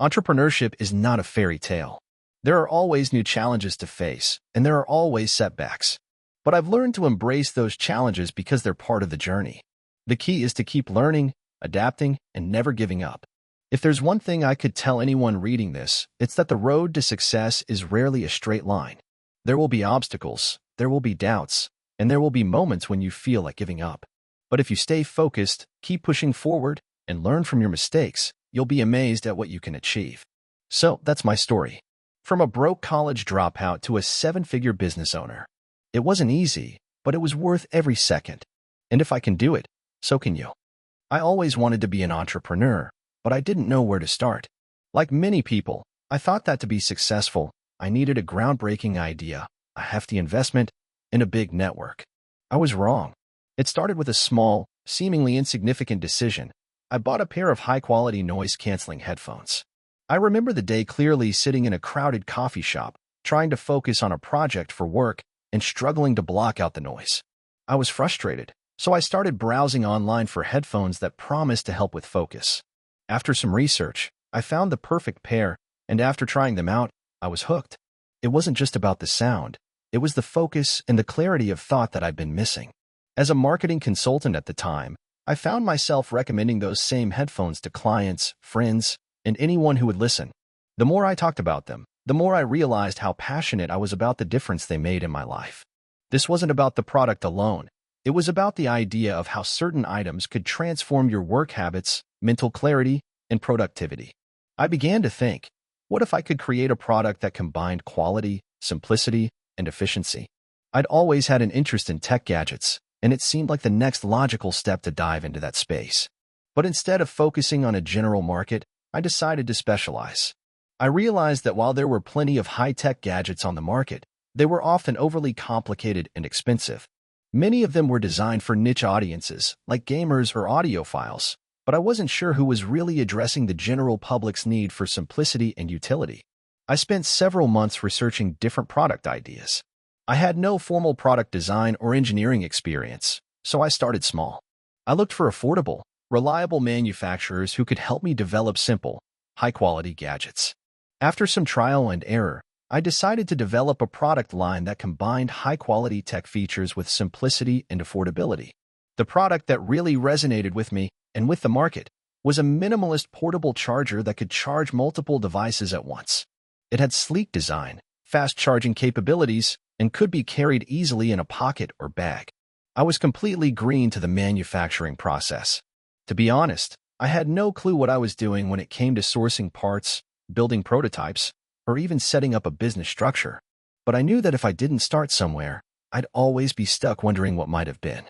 Entrepreneurship is not a fairy tale. There are always new challenges to face, and there are always setbacks. But I've learned to embrace those challenges because they're part of the journey. The key is to keep learning, adapting, and never giving up. If there's one thing I could tell anyone reading this, it's that the road to success is rarely a straight line. There will be obstacles, there will be doubts, and there will be moments when you feel like giving up. But if you stay focused, keep pushing forward, and and learn from your mistakes, you'll be amazed at what you can achieve. So that's my story. From a broke college dropout to a seven-figure business owner. It wasn't easy, but it was worth every second. And if I can do it, so can you. I always wanted to be an entrepreneur, but I didn't know where to start. Like many people, I thought that to be successful, I needed a groundbreaking idea, a hefty investment, and a big network. I was wrong. It started with a small, seemingly insignificant decision. I bought a pair of high-quality noise-canceling headphones. I remember the day clearly, sitting in a crowded coffee shop, trying to focus on a project for work and struggling to block out the noise. I was frustrated, so I started browsing online for headphones that promised to help with focus. After some research, I found the perfect pair, and after trying them out, I was hooked. It wasn't just about the sound. It was the focus and the clarity of thought that I'd been missing. As a marketing consultant at the time, I found myself recommending those same headphones to clients, friends, and anyone who would listen. The more I talked about them, the more I realized how passionate I was about the difference they made in my life. This wasn't about the product alone. It was about the idea of how certain items could transform your work habits, mental clarity, and productivity. I began to think, what if I could create a product that combined quality, simplicity, and efficiency? I'd always had an interest in tech gadgets, and it seemed like the next logical step to dive into that space. But instead of focusing on a general market, I decided to specialize. I realized that while there were plenty of high-tech gadgets on the market, they were often overly complicated and expensive. Many of them were designed for niche audiences, like gamers or audiophiles, but I wasn't sure who was really addressing the general public's need for simplicity and utility. I spent several months researching different product ideas. I had no formal product design or engineering experience, so I started small. I looked for affordable, reliable manufacturers who could help me develop simple, high-quality gadgets. After some trial and error, I decided to develop a product line that combined high-quality tech features with simplicity and affordability. The product that really resonated with me and with the market was a minimalist portable charger that could charge multiple devices at once. It had sleek design, fast charging capabilities, and could be carried easily in a pocket or bag. I was completely green to the manufacturing process. To be honest, I had no clue what I was doing when it came to sourcing parts, building prototypes, or even setting up a business structure. But I knew that if I didn't start somewhere, I'd always be stuck wondering what might have been.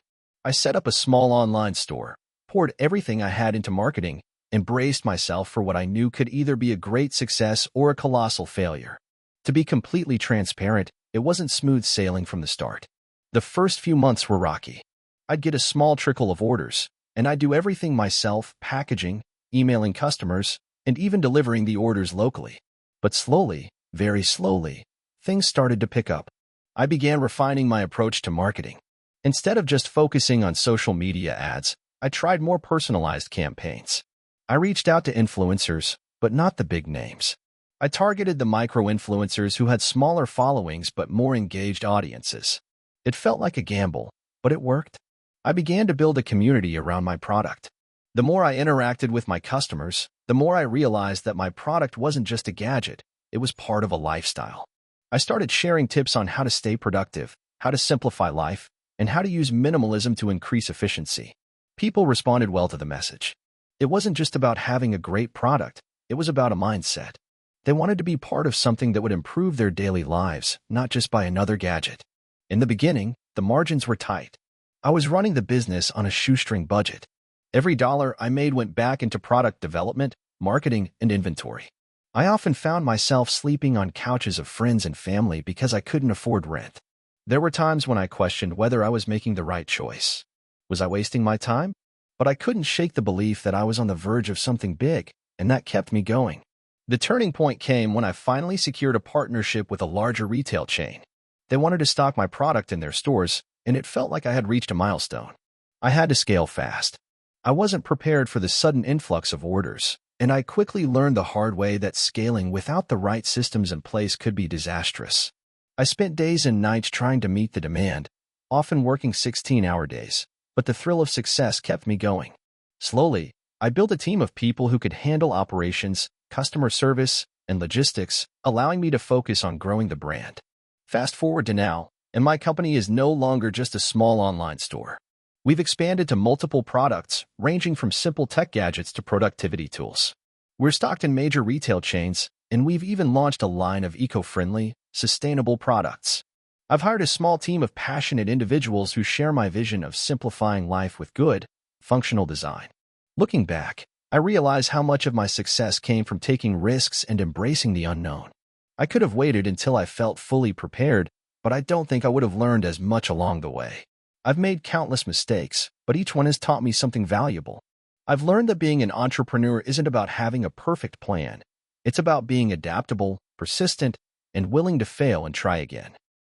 I set up a small online store, poured everything I had into marketing, and braced myself for what I knew could either be a great success or a colossal failure. To be completely transparent, it wasn't smooth sailing from the start. The first few months were rocky. I'd get a small trickle of orders, and I'd do everything myself, packaging, emailing customers, and even delivering the orders locally. But slowly, very slowly, things started to pick up. I began refining my approach to marketing. Instead of just focusing on social media ads, I tried more personalized campaigns. I reached out to influencers, but not the big names. I targeted the micro-influencers who had smaller followings but more engaged audiences. It felt like a gamble, but it worked. I began to build a community around my product. The more I interacted with my customers, the more I realized that my product wasn't just a gadget, it was part of a lifestyle. I started sharing tips on how to stay productive, how to simplify life, and how to use minimalism to increase efficiency. People responded well to the message. It wasn't just about having a great product, it was about a mindset. They wanted to be part of something that would improve their daily lives, not just by another gadget. In the beginning, the margins were tight. I was running the business on a shoestring budget. Every dollar I made went back into product development, marketing, and inventory. I often found myself sleeping on couches of friends and family because I couldn't afford rent. There were times when I questioned whether I was making the right choice. Was I wasting my time? But I couldn't shake the belief that I was on the verge of something big, and that kept me going. The turning point came when I finally secured a partnership with a larger retail chain. They wanted to stock my product in their stores, and it felt like I had reached a milestone. I had to scale fast. I wasn't prepared for the sudden influx of orders, and I quickly learned the hard way that scaling without the right systems in place could be disastrous. I spent days and nights trying to meet the demand, often working 16-hour days, but the thrill of success kept me going. Slowly, I built a team of people who could handle operations, customer service, and logistics, allowing me to focus on growing the brand. Fast forward to now, and my company is no longer just a small online store. We've expanded to multiple products, ranging from simple tech gadgets to productivity tools. We're stocked in major retail chains, and we've even launched a line of eco-friendly, sustainable products. I've hired a small team of passionate individuals who share my vision of simplifying life with good, functional design. Looking back, I realize how much of my success came from taking risks and embracing the unknown. I could have waited until I felt fully prepared, but I don't think I would have learned as much along the way. I've made countless mistakes, but each one has taught me something valuable. I've learned that being an entrepreneur isn't about having a perfect plan. It's about being adaptable, persistent, and willing to fail and try again.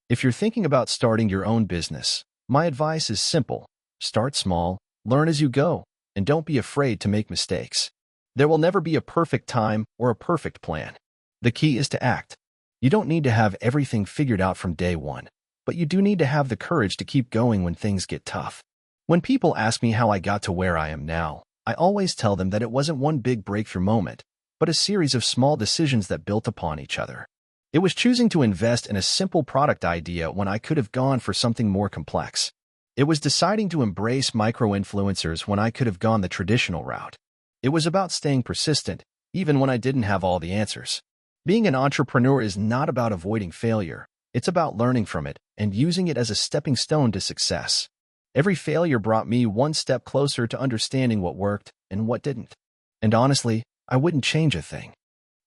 If you're thinking about starting your own business, my advice is simple. Start small, learn as you go, and don't be afraid to make mistakes. There will never be a perfect time or a perfect plan. The key is to act. You don't need to have everything figured out from day one, but you do need to have the courage to keep going when things get tough. When people ask me how I got to where I am now, I always tell them that it wasn't one big breakthrough moment, but a series of small decisions that built upon each other. It was choosing to invest in a simple product idea when I could have gone for something more complex. It was deciding to embrace micro-influencers when I could have gone the traditional route. It was about staying persistent, even when I didn't have all the answers. Being an entrepreneur is not about avoiding failure. It's about learning from it and using it as a stepping stone to success. Every failure brought me one step closer to understanding what worked and what didn't. And honestly, I wouldn't change a thing.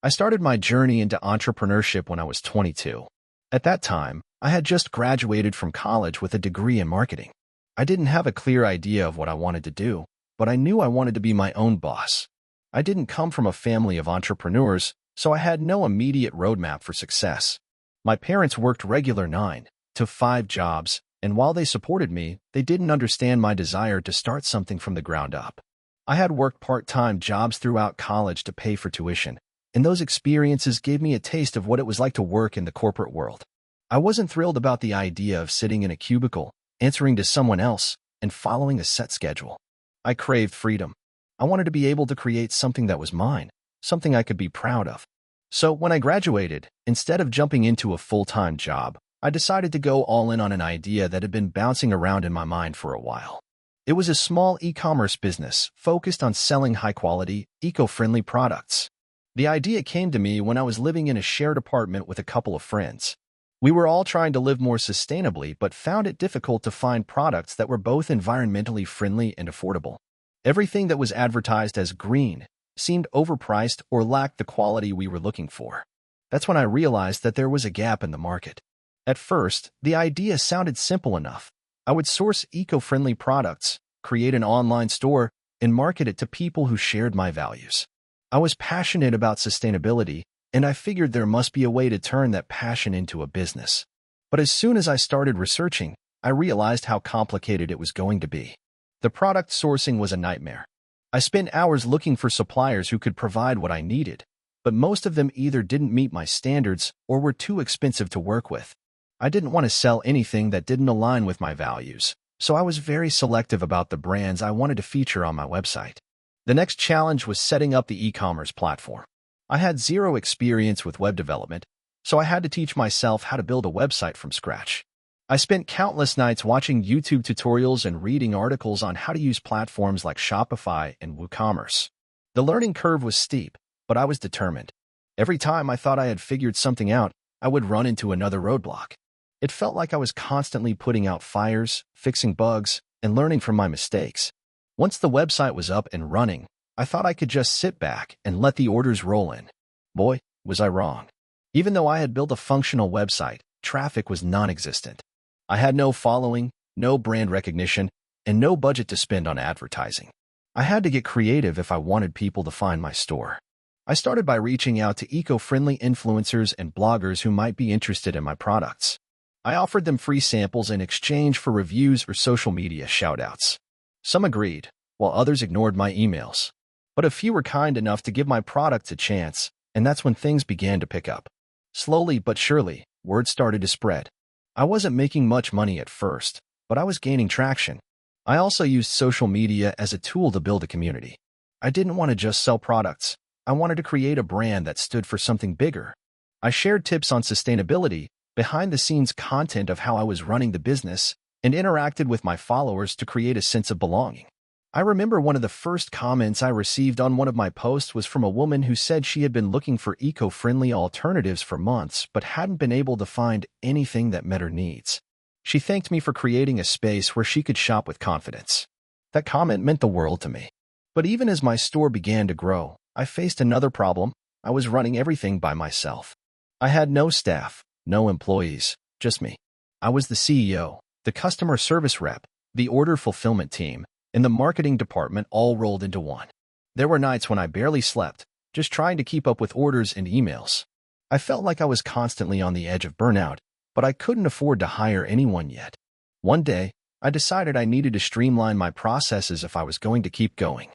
I started my journey into entrepreneurship when I was 22. At that time, I had just graduated from college with a degree in marketing. I didn't have a clear idea of what I wanted to do, but I knew I wanted to be my own boss. I didn't come from a family of entrepreneurs, so I had no immediate roadmap for success. My parents worked regular 9 to 5 jobs, and while they supported me, they didn't understand my desire to start something from the ground up. I had worked part-time jobs throughout college to pay for tuition, and those experiences gave me a taste of what it was like to work in the corporate world. I wasn't thrilled about the idea of sitting in a cubicle, answering to someone else, and following a set schedule. I craved freedom. I wanted to be able to create something that was mine, something I could be proud of. So when I graduated, instead of jumping into a full-time job, I decided to go all in on an idea that had been bouncing around in my mind for a while. It was a small e-commerce business focused on selling high-quality, eco-friendly products. The idea came to me when I was living in a shared apartment with a couple of friends. We were all trying to live more sustainably but found it difficult to find products that were both environmentally friendly and affordable. Everything that was advertised as green seemed overpriced or lacked the quality we were looking for. That's when I realized that there was a gap in the market. At first, the idea sounded simple enough. I would source eco-friendly products, create an online store, and market it to people who shared my values. I was passionate about sustainability, and I figured there must be a way to turn that passion into a business. But as soon as I started researching, I realized how complicated it was going to be. The product sourcing was a nightmare. I spent hours looking for suppliers who could provide what I needed, but most of them either didn't meet my standards or were too expensive to work with. I didn't want to sell anything that didn't align with my values, so I was very selective about the brands I wanted to feature on my website. The next challenge was setting up the e-commerce platform. I had zero experience with web development, so I had to teach myself how to build a website from scratch. I spent countless nights watching YouTube tutorials and reading articles on how to use platforms like Shopify and WooCommerce. The learning curve was steep, but I was determined. Every time I thought I had figured something out, I would run into another roadblock. It felt like I was constantly putting out fires, fixing bugs, and learning from my mistakes. Once the website was up and running, I thought I could just sit back and let the orders roll in. Boy, was I wrong. Even though I had built a functional website, traffic was non-existent. I had no following, no brand recognition, and no budget to spend on advertising. I had to get creative if I wanted people to find my store. I started by reaching out to eco-friendly influencers and bloggers who might be interested in my products. I offered them free samples in exchange for reviews or social media shoutouts. Some agreed, while others ignored my emails. But a few were kind enough to give my products a chance, and that's when things began to pick up. Slowly but surely, word started to spread. I wasn't making much money at first, but I was gaining traction. I also used social media as a tool to build a community. I didn't want to just sell products. I wanted to create a brand that stood for something bigger. I shared tips on sustainability, behind-the-scenes content of how I was running the business, and interacted with my followers to create a sense of belonging. I remember one of the first comments I received on one of my posts was from a woman who said she had been looking for eco-friendly alternatives for months but hadn't been able to find anything that met her needs. She thanked me for creating a space where she could shop with confidence. That comment meant the world to me. But even as my store began to grow, I faced another problem. I was running everything by myself. I had no staff, no employees, just me. I was the CEO, the customer service rep, the order fulfillment team, and the marketing department all rolled into one. There were nights when I barely slept, just trying to keep up with orders and emails. I felt like I was constantly on the edge of burnout, but I couldn't afford to hire anyone yet. One day, I decided I needed to streamline my processes if I was going to keep going.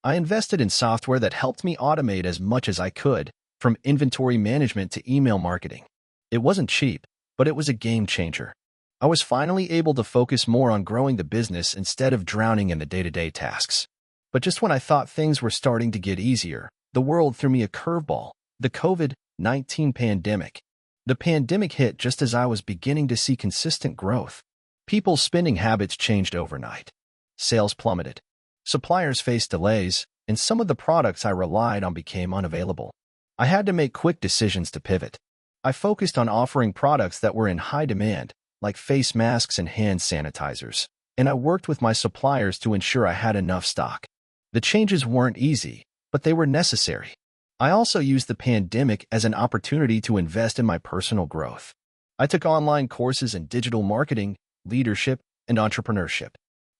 I invested in software that helped me automate as much as I could, from inventory management to email marketing. It wasn't cheap, but it was a game changer. I was finally able to focus more on growing the business instead of drowning in the day-to-day tasks. But just when I thought things were starting to get easier, the world threw me a curveball: the COVID-19 pandemic. The pandemic hit just as I was beginning to see consistent growth. People's spending habits changed overnight. Sales plummeted. Suppliers faced delays, and some of the products I relied on became unavailable. I had to make quick decisions to pivot. I focused on offering products that were in high demand, like face masks and hand sanitizers, and I worked with my suppliers to ensure I had enough stock. The changes weren't easy, but they were necessary. I also used the pandemic as an opportunity to invest in my personal growth. I took online courses in digital marketing, leadership, and entrepreneurship.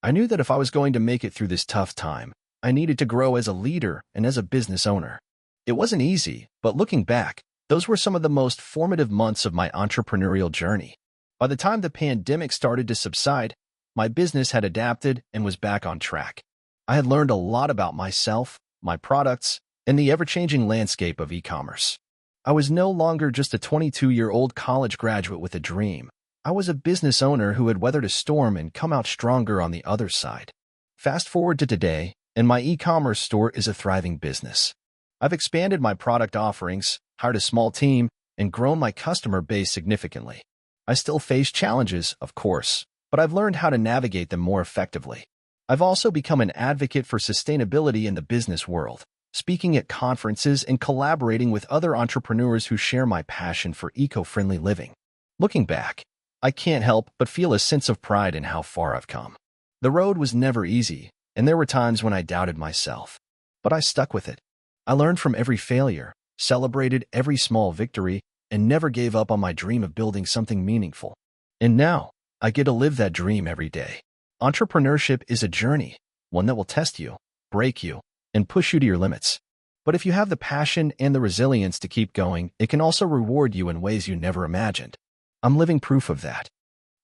I knew that if I was going to make it through this tough time, I needed to grow as a leader and as a business owner. It wasn't easy, but looking back, those were some of the most formative months of my entrepreneurial journey. By the time the pandemic started to subside, my business had adapted and was back on track. I had learned a lot about myself, my products, and the ever-changing landscape of e-commerce. I was no longer just a 22-year-old college graduate with a dream. I was a business owner who had weathered a storm and come out stronger on the other side. Fast forward to today, and my e-commerce store is a thriving business. I've expanded my product offerings, hired a small team, and grown my customer base significantly. I still face challenges, of course, but I've learned how to navigate them more effectively. I've also become an advocate for sustainability in the business world, speaking at conferences and collaborating with other entrepreneurs who share my passion for eco-friendly living. Looking back, I can't help but feel a sense of pride in how far I've come. The road was never easy, and there were times when I doubted myself. But I stuck with it. I learned from every failure, celebrated every small victory, and never gave up on my dream of building something meaningful. And now, I get to live that dream every day. Entrepreneurship is a journey, one that will test you, break you, and push you to your limits. But if you have the passion and the resilience to keep going, it can also reward you in ways you never imagined. I'm living proof of that.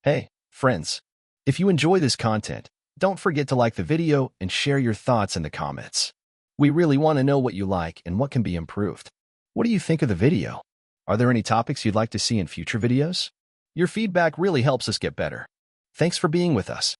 Hey, friends, if you enjoy this content, don't forget to like the video and share your thoughts in the comments. We really want to know what you like and what can be improved. What do you think of the video? Are there any topics you'd like to see in future videos? Your feedback really helps us get better. Thanks for being with us.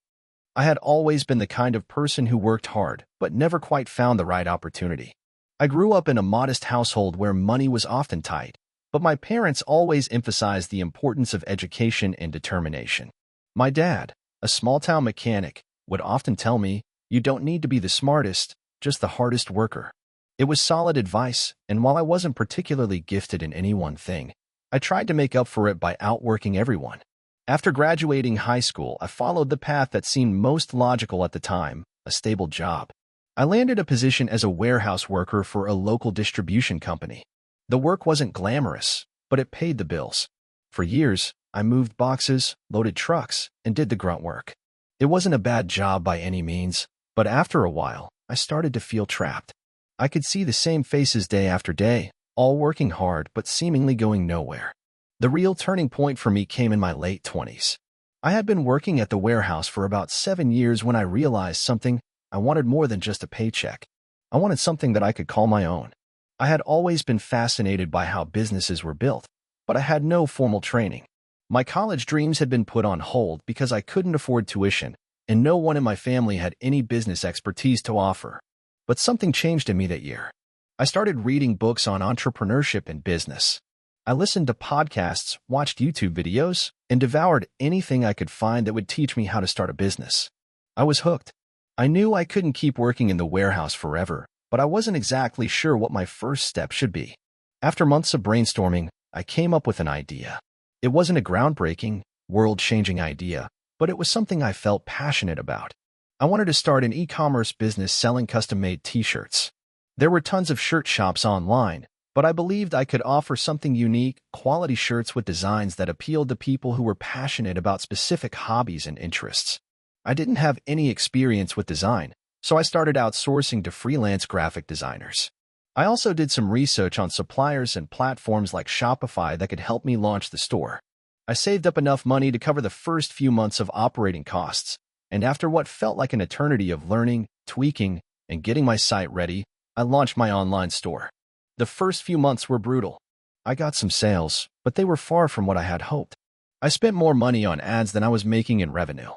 I had always been the kind of person who worked hard, but never quite found the right opportunity. I grew up in a modest household where money was often tight, but my parents always emphasized the importance of education and determination. My dad, a small-town mechanic, would often tell me, "You don't need to be the smartest, just the hardest worker." It was solid advice, and while I wasn't particularly gifted in any one thing, I tried to make up for it by outworking everyone. After graduating high school, I followed the path that seemed most logical at the time: a stable job. I landed a position as a warehouse worker for a local distribution company. The work wasn't glamorous, but it paid the bills. For years, I moved boxes, loaded trucks, and did the grunt work. It wasn't a bad job by any means, but after a while, I started to feel trapped. I could see the same faces day after day, all working hard but seemingly going nowhere. The real turning point for me came in my late 20s. I had been working at the warehouse for about 7 years when I realized something. I wanted more than just a paycheck. I wanted something that I could call my own. I had always been fascinated by how businesses were built, but I had no formal training. My college dreams had been put on hold because I couldn't afford tuition, and no one in my family had any business expertise to offer. But something changed in me that year. I started reading books on entrepreneurship and business. I listened to podcasts, watched YouTube videos, and devoured anything I could find that would teach me how to start a business. I was hooked. I knew I couldn't keep working in the warehouse forever, but I wasn't exactly sure what my first step should be. After months of brainstorming, I came up with an idea. It wasn't a groundbreaking, world-changing idea, but it was something I felt passionate about. I wanted to start an e-commerce business selling custom-made t-shirts. There were tons of shirt shops online, but I believed I could offer something unique, quality shirts with designs that appealed to people who were passionate about specific hobbies and interests. I didn't have any experience with design, so I started outsourcing to freelance graphic designers. I also did some research on suppliers and platforms like Shopify that could help me launch the store. I saved up enough money to cover the first few months of operating costs, and after what felt like an eternity of learning, tweaking, and getting my site ready, I launched my online store. The first few months were brutal. I got some sales, but they were far from what I had hoped. I spent more money on ads than I was making in revenue.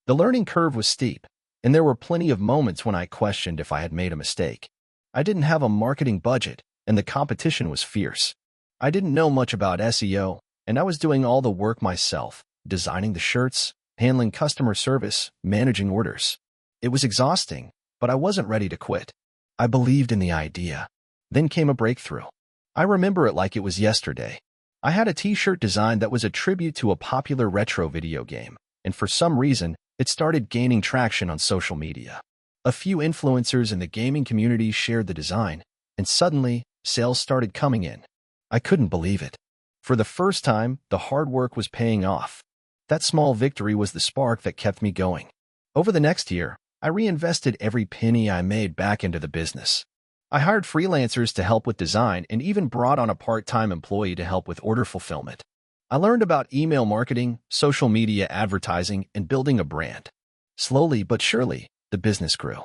The learning curve was steep, and there were plenty of moments when I questioned if I had made a mistake. I didn't have a marketing budget, and the competition was fierce. I didn't know much about SEO, and I was doing all the work myself, designing the shirts, handling customer service, managing orders. It was exhausting, but I wasn't ready to quit. I believed in the idea. Then came a breakthrough. I remember it like it was yesterday. I had a t-shirt design that was a tribute to a popular retro video game, and for some reason, it started gaining traction on social media. A few influencers in the gaming community shared the design, and suddenly, sales started coming in. I couldn't believe it. For the first time, the hard work was paying off. That small victory was the spark that kept me going. Over the next year, I reinvested every penny I made back into the business. I hired freelancers to help with design and even brought on a part-time employee to help with order fulfillment. I learned about email marketing, social media advertising, and building a brand. Slowly but surely, the business grew.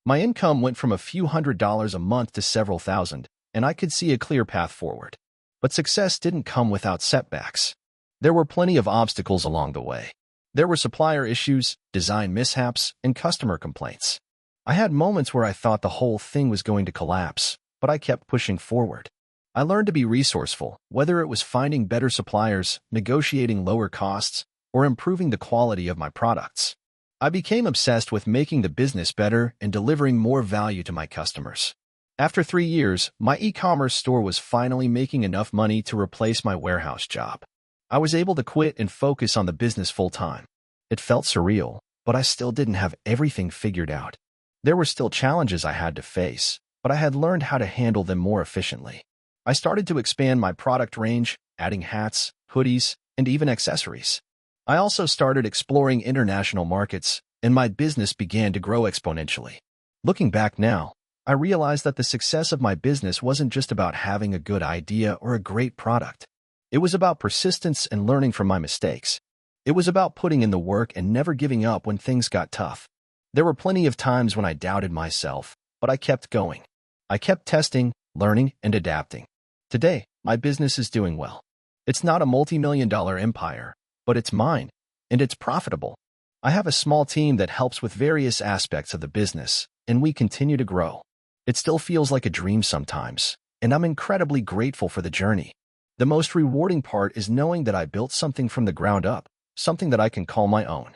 My income went from a few $100s a month to several thousand, and I could see a clear path forward. But success didn't come without setbacks. There were plenty of obstacles along the way. There were supplier issues, design mishaps, and customer complaints. I had moments where I thought the whole thing was going to collapse, but I kept pushing forward. I learned to be resourceful, whether it was finding better suppliers, negotiating lower costs, or improving the quality of my products. I became obsessed with making the business better and delivering more value to my customers. After 3 years, my e-commerce store was finally making enough money to replace my warehouse job. I was able to quit and focus on the business full-time. It felt surreal, but I still didn't have everything figured out. There were still challenges I had to face, but I had learned how to handle them more efficiently. I started to expand my product range, adding hats, hoodies, and even accessories. I also started exploring international markets, and my business began to grow exponentially. Looking back now, I realized that the success of my business wasn't just about having a good idea or a great product. It was about persistence and learning from my mistakes. It was about putting in the work and never giving up when things got tough. There were plenty of times when I doubted myself, but I kept going. I kept testing, learning, and adapting. Today, my business is doing well. It's not a multi-million-dollar empire, but it's mine, and it's profitable. I have a small team that helps with various aspects of the business, and we continue to grow. It still feels like a dream sometimes, and I'm incredibly grateful for the journey. The most rewarding part is knowing that I built something from the ground up, something that I can call my own.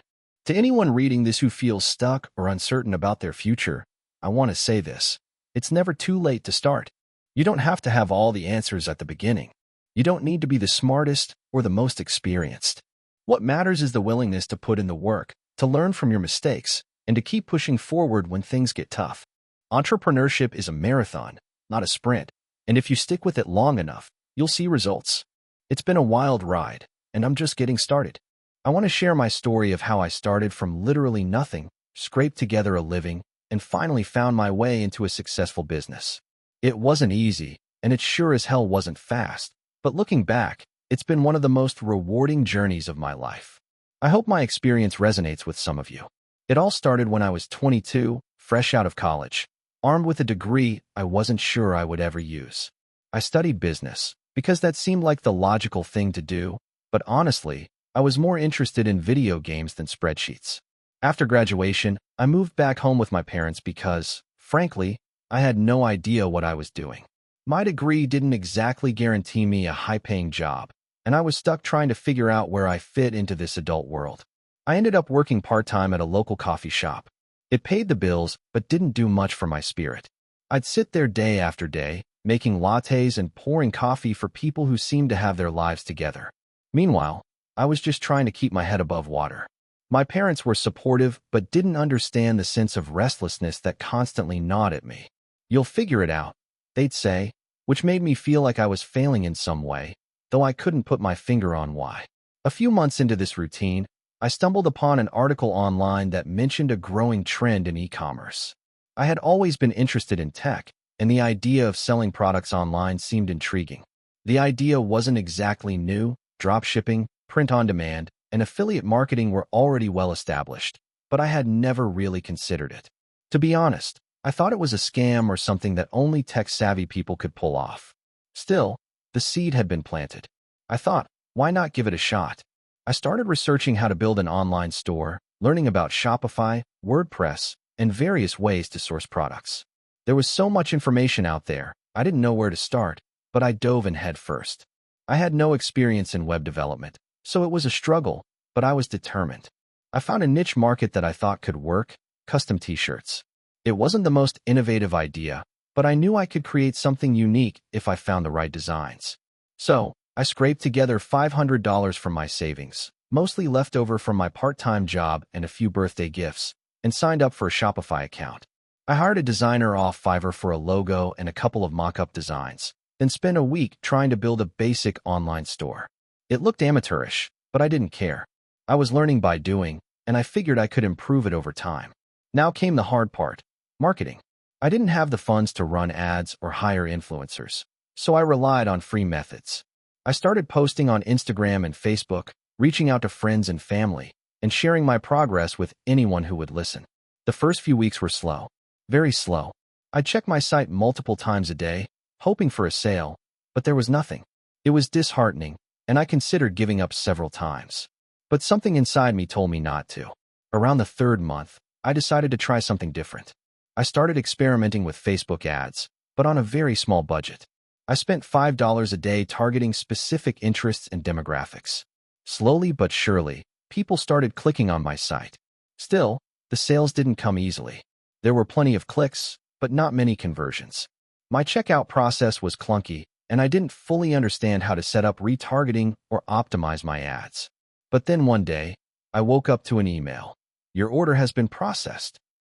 To anyone reading this who feels stuck or uncertain about their future, I want to say this. It's never too late to start. You don't have to have all the answers at the beginning. You don't need to be the smartest or the most experienced. What matters is the willingness to put in the work, to learn from your mistakes, and to keep pushing forward when things get tough. Entrepreneurship is a marathon, not a sprint, and if you stick with it long enough, you'll see results. It's been a wild ride, and I'm just getting started. I want to share my story of how I started from literally nothing, scraped together a living, and finally found my way into a successful business. It wasn't easy, and it sure as hell wasn't fast, but looking back, it's been one of the most rewarding journeys of my life. I hope my experience resonates with some of you. It all started when I was 22, fresh out of college, armed with a degree I wasn't sure I would ever use. I studied business because that seemed like the logical thing to do, but honestly, I was more interested in video games than spreadsheets. After graduation, I moved back home with my parents because, frankly, I had no idea what I was doing. My degree didn't exactly guarantee me a high-paying job, and I was stuck trying to figure out where I fit into this adult world. I ended up working part-time at a local coffee shop. It paid the bills, but didn't do much for my spirit. I'd sit there day after day, making lattes and pouring coffee for people who seemed to have their lives together. Meanwhile, I was just trying to keep my head above water. My parents were supportive, but didn't understand the sense of restlessness that constantly gnawed at me. "You'll figure it out," they'd say, which made me feel like I was failing in some way, though I couldn't put my finger on why. A few months into this routine, I stumbled upon an article online that mentioned a growing trend in e-commerce. I had always been interested in tech, and the idea of selling products online seemed intriguing. The idea wasn't exactly new. Dropshipping, print-on-demand, and affiliate marketing were already well established, but I had never really considered it. To be honest, I thought it was a scam or something that only tech-savvy people could pull off. Still, the seed had been planted. I thought, why not give it a shot? I started researching how to build an online store, learning about Shopify, WordPress, and various ways to source products. There was so much information out there, I didn't know where to start, but I dove in head first. I had no experience in web development, so it was a struggle, but I was determined. I found a niche market that I thought could work: custom t-shirts. It wasn't the most innovative idea, but I knew I could create something unique if I found the right designs. So, I scraped together $500 from my savings, mostly leftover from my part-time job and a few birthday gifts, and signed up for a Shopify account. I hired a designer off Fiverr for a logo and a couple of mock-up designs, then spent a week trying to build a basic online store. It looked amateurish, but I didn't care. I was learning by doing, and I figured I could improve it over time. Now came the hard part: marketing. I didn't have the funds to run ads or hire influencers, so I relied on free methods. I started posting on Instagram and Facebook, reaching out to friends and family, and sharing my progress with anyone who would listen. The first few weeks were slow, very slow. I'd check my site multiple times a day, hoping for a sale, but there was nothing. It was disheartening, and I considered giving up several times. But something inside me told me not to. Around the third month, I decided to try something different. I started experimenting with Facebook ads, but on a very small budget. I spent $5 a day targeting specific interests and demographics. Slowly but surely, people started clicking on my site. Still, the sales didn't come easily. There were plenty of clicks, but not many conversions. My checkout process was clunky, and I didn't fully understand how to set up retargeting or optimize my ads. But then one day, I woke up to an email. "Your order has been processed."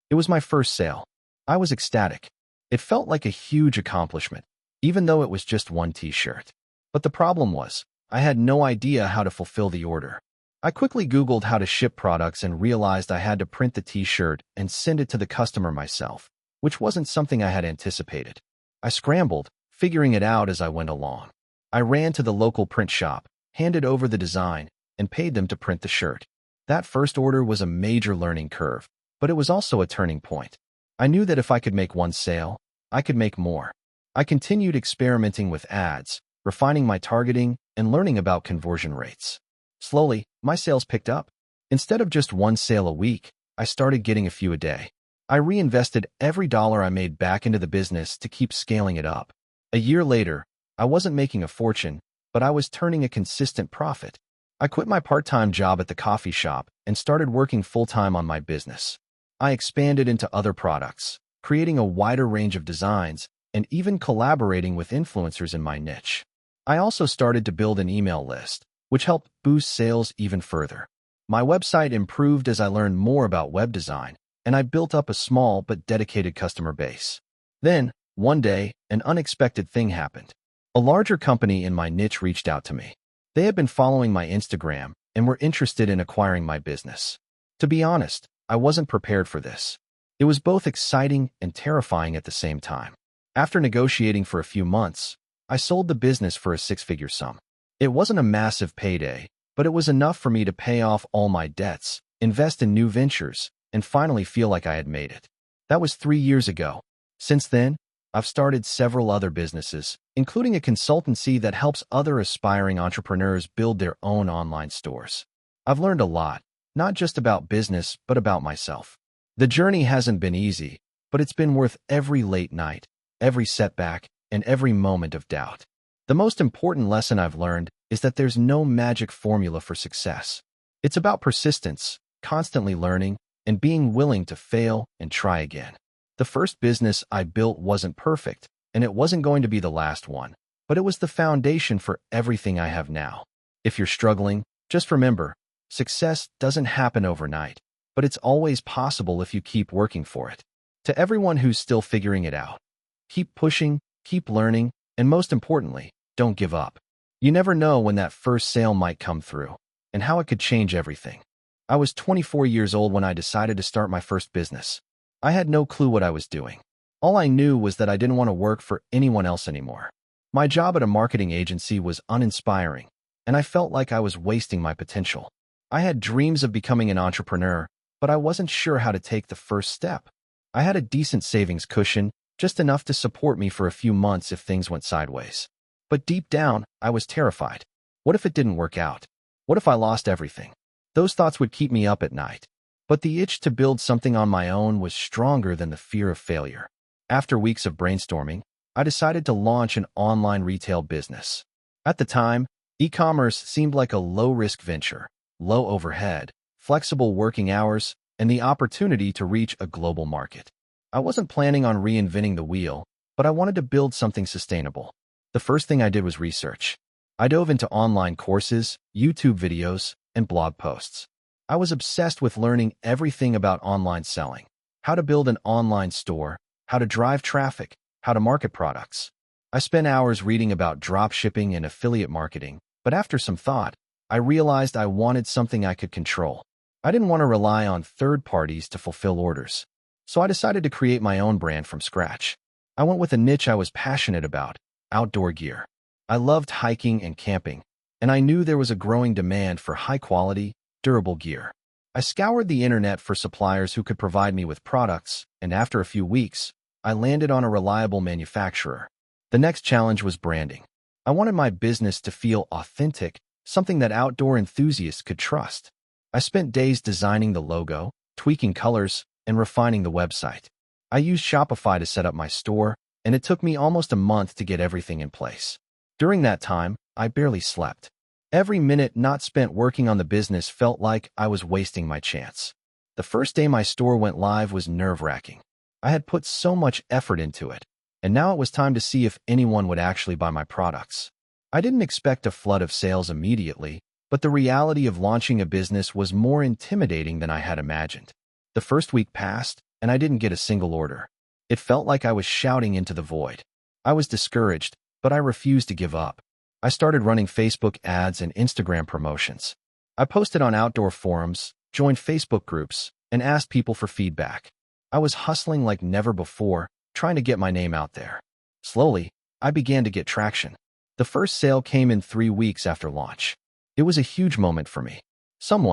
It was my first sale. I was ecstatic. It felt like a huge accomplishment, even though it was just one t-shirt. But the problem was, I had no idea how to fulfill the order. I quickly Googled how to ship products and realized I had to print the t-shirt and send it to the customer myself, which wasn't something I had anticipated. I scrambled, figuring it out as I went along. I ran to the local print shop, handed over the design, and paid them to print the shirt. That first order was a major learning curve, but it was also a turning point. I knew that if I could make one sale, I could make more. I continued experimenting with ads, refining my targeting, and learning about conversion rates. Slowly, my sales picked up. Instead of just one sale a week, I started getting a few a day. I reinvested every dollar I made back into the business to keep scaling it up. A year later, I wasn't making a fortune, but I was turning a consistent profit. I quit my part-time job at the coffee shop and started working full-time on my business. I expanded into other products, creating a wider range of designs, and even collaborating with influencers in my niche. I also started to build an email list, which helped boost sales even further. My website improved as I learned more about web design, and I built up a small but dedicated customer base. Then, one day, an unexpected thing happened. A larger company in my niche reached out to me. They had been following my Instagram and were interested in acquiring my business. To be honest, I wasn't prepared for this. It was both exciting and terrifying at the same time. After negotiating for a few months, I sold the business for a six-figure sum. It wasn't a massive payday, but it was enough for me to pay off all my debts, invest in new ventures, and finally feel like I had made it. That was 3 years ago. Since then, I've started several other businesses, including a consultancy that helps other aspiring entrepreneurs build their own online stores. I've learned a lot, not just about business, but about myself. The journey hasn't been easy, but it's been worth every late night, every setback, and every moment of doubt. The most important lesson I've learned is that there's no magic formula for success. It's about persistence, constantly learning, and being willing to fail and try again. The first business I built wasn't perfect, and it wasn't going to be the last one, but it was the foundation for everything I have now. If you're struggling, just remember, success doesn't happen overnight, but it's always possible if you keep working for it. To everyone who's still figuring it out, keep pushing, keep learning, and most importantly, don't give up. You never know when that first sale might come through, and how it could change everything. I was 24 years old when I decided to start my first business. I had no clue what I was doing. All I knew was that I didn't want to work for anyone else anymore. My job at a marketing agency was uninspiring, and I felt like I was wasting my potential. I had dreams of becoming an entrepreneur, but I wasn't sure how to take the first step. I had a decent savings cushion, just enough to support me for a few months if things went sideways. But deep down, I was terrified. What if it didn't work out? What if I lost everything? Those thoughts would keep me up at night. But the itch to build something on my own was stronger than the fear of failure. After weeks of brainstorming, I decided to launch an online retail business. At the time, e-commerce seemed like a low-risk venture, low overhead, flexible working hours, and the opportunity to reach a global market. I wasn't planning on reinventing the wheel, but I wanted to build something sustainable. The first thing I did was research. I dove into online courses, YouTube videos, and blog posts. I was obsessed with learning everything about online selling, how to build an online store, how to drive traffic, how to market products. I spent hours reading about dropshipping and affiliate marketing, but after some thought, I realized I wanted something I could control. I didn't want to rely on third parties to fulfill orders, so I decided to create my own brand from scratch. I went with a niche I was passionate about, outdoor gear. I loved hiking and camping, and I knew there was a growing demand for high-quality, durable gear. I scoured the internet for suppliers who could provide me with products, and after a few weeks, I landed on a reliable manufacturer. The next challenge was branding. I wanted my business to feel authentic, something that outdoor enthusiasts could trust. I spent days designing the logo, tweaking colors, and refining the website. I used Shopify to set up my store, and it took me almost a month to get everything in place. During that time, I barely slept. Every minute not spent working on the business felt like I was wasting my chance. The first day my store went live was nerve-wracking. I had put so much effort into it, and now it was time to see if anyone would actually buy my products. I didn't expect a flood of sales immediately, but the reality of launching a business was more intimidating than I had imagined. The first week passed, and I didn't get a single order. It felt like I was shouting into the void. I was discouraged, but I refused to give up. I started running Facebook ads and Instagram promotions. I posted on outdoor forums, joined Facebook groups, and asked people for feedback. I was hustling like never before, trying to get my name out there. Slowly, I began to get traction. The first sale came in 3 weeks after launch. It was a huge moment for me. Some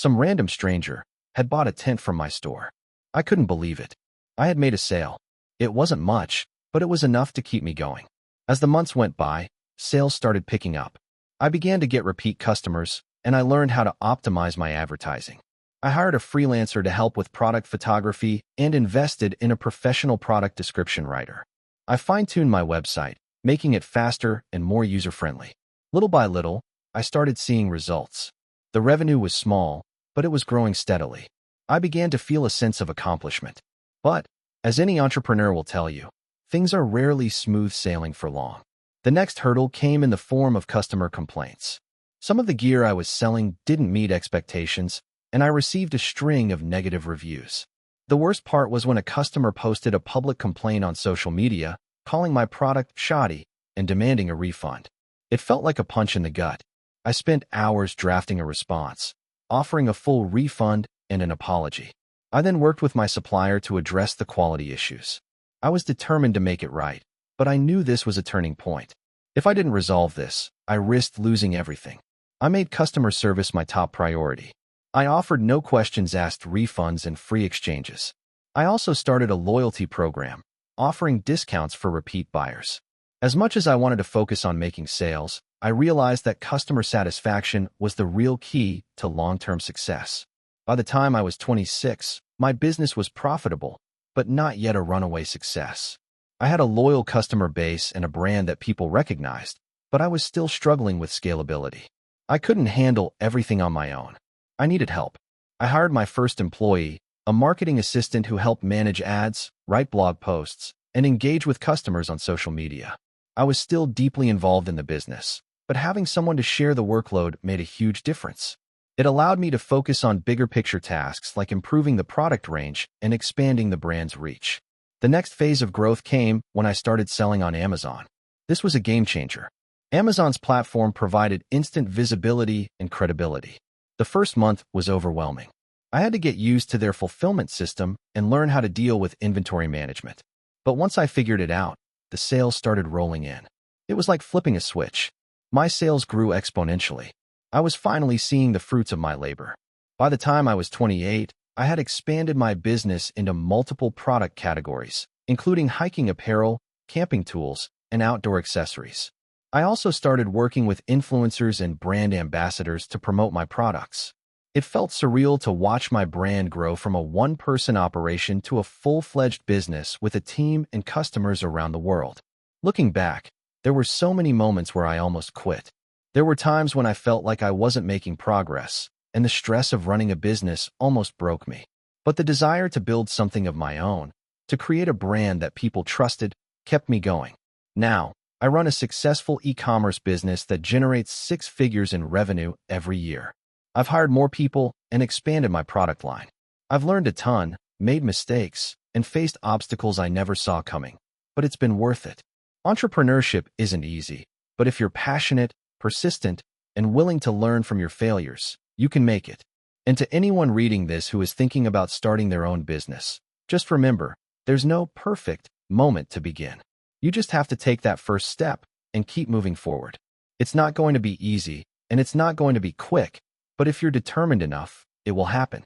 random stranger, had bought a tent from my store. I couldn't believe it. I had made a sale. It wasn't much, but it was enough to keep me going. As the months went by, sales started picking up. I began to get repeat customers, and I learned how to optimize my advertising. I hired a freelancer to help with product photography and invested in a professional product description writer. I fine-tuned my website, making it faster and more user-friendly. Little by little, I started seeing results. The revenue was small, but it was growing steadily. I began to feel a sense of accomplishment. But, as any entrepreneur will tell you, things are rarely smooth sailing for long. The next hurdle came in the form of customer complaints. Some of the gear I was selling didn't meet expectations, and I received a string of negative reviews. The worst part was when a customer posted a public complaint on social media, calling my product shoddy and demanding a refund. It felt like a punch in the gut. I spent hours drafting a response, offering a full refund and an apology. I then worked with my supplier to address the quality issues. I was determined to make it right, but I knew this was a turning point. If I didn't resolve this, I risked losing everything. I made customer service my top priority. I offered no questions asked refunds and free exchanges. I also started a loyalty program, offering discounts for repeat buyers. As much as I wanted to focus on making sales, I realized that customer satisfaction was the real key to long-term success. By the time I was 26, my business was profitable, but not yet a runaway success. I had a loyal customer base and a brand that people recognized, but I was still struggling with scalability. I couldn't handle everything on my own. I needed help. I hired my first employee, a marketing assistant who helped manage ads, write blog posts, and engage with customers on social media. I was still deeply involved in the business, but having someone to share the workload made a huge difference. It allowed me to focus on bigger picture tasks like improving the product range and expanding the brand's reach. The next phase of growth came when I started selling on Amazon. This was a game changer. Amazon's platform provided instant visibility and credibility. The first month was overwhelming. I had to get used to their fulfillment system and learn how to deal with inventory management. But once I figured it out, the sales started rolling in. It was like flipping a switch. My sales grew exponentially. I was finally seeing the fruits of my labor. By the time I was 28, I had expanded my business into multiple product categories, including hiking apparel, camping tools, and outdoor accessories. I also started working with influencers and brand ambassadors to promote my products. It felt surreal to watch my brand grow from a one-person operation to a full-fledged business with a team and customers around the world. Looking back, there were so many moments where I almost quit. There were times when I felt like I wasn't making progress, and the stress of running a business almost broke me. But the desire to build something of my own, to create a brand that people trusted, kept me going. Now, I run a successful e-commerce business that generates 6 figures in revenue every year. I've hired more people and expanded my product line. I've learned a ton, made mistakes, and faced obstacles I never saw coming. But it's been worth it. Entrepreneurship isn't easy, but if you're passionate, persistent, and willing to learn from your failures, you can make it. And to anyone reading this who is thinking about starting their own business, just remember, there's no perfect moment to begin. You just have to take that first step and keep moving forward. It's not going to be easy, and it's not going to be quick, but if you're determined enough, it will happen.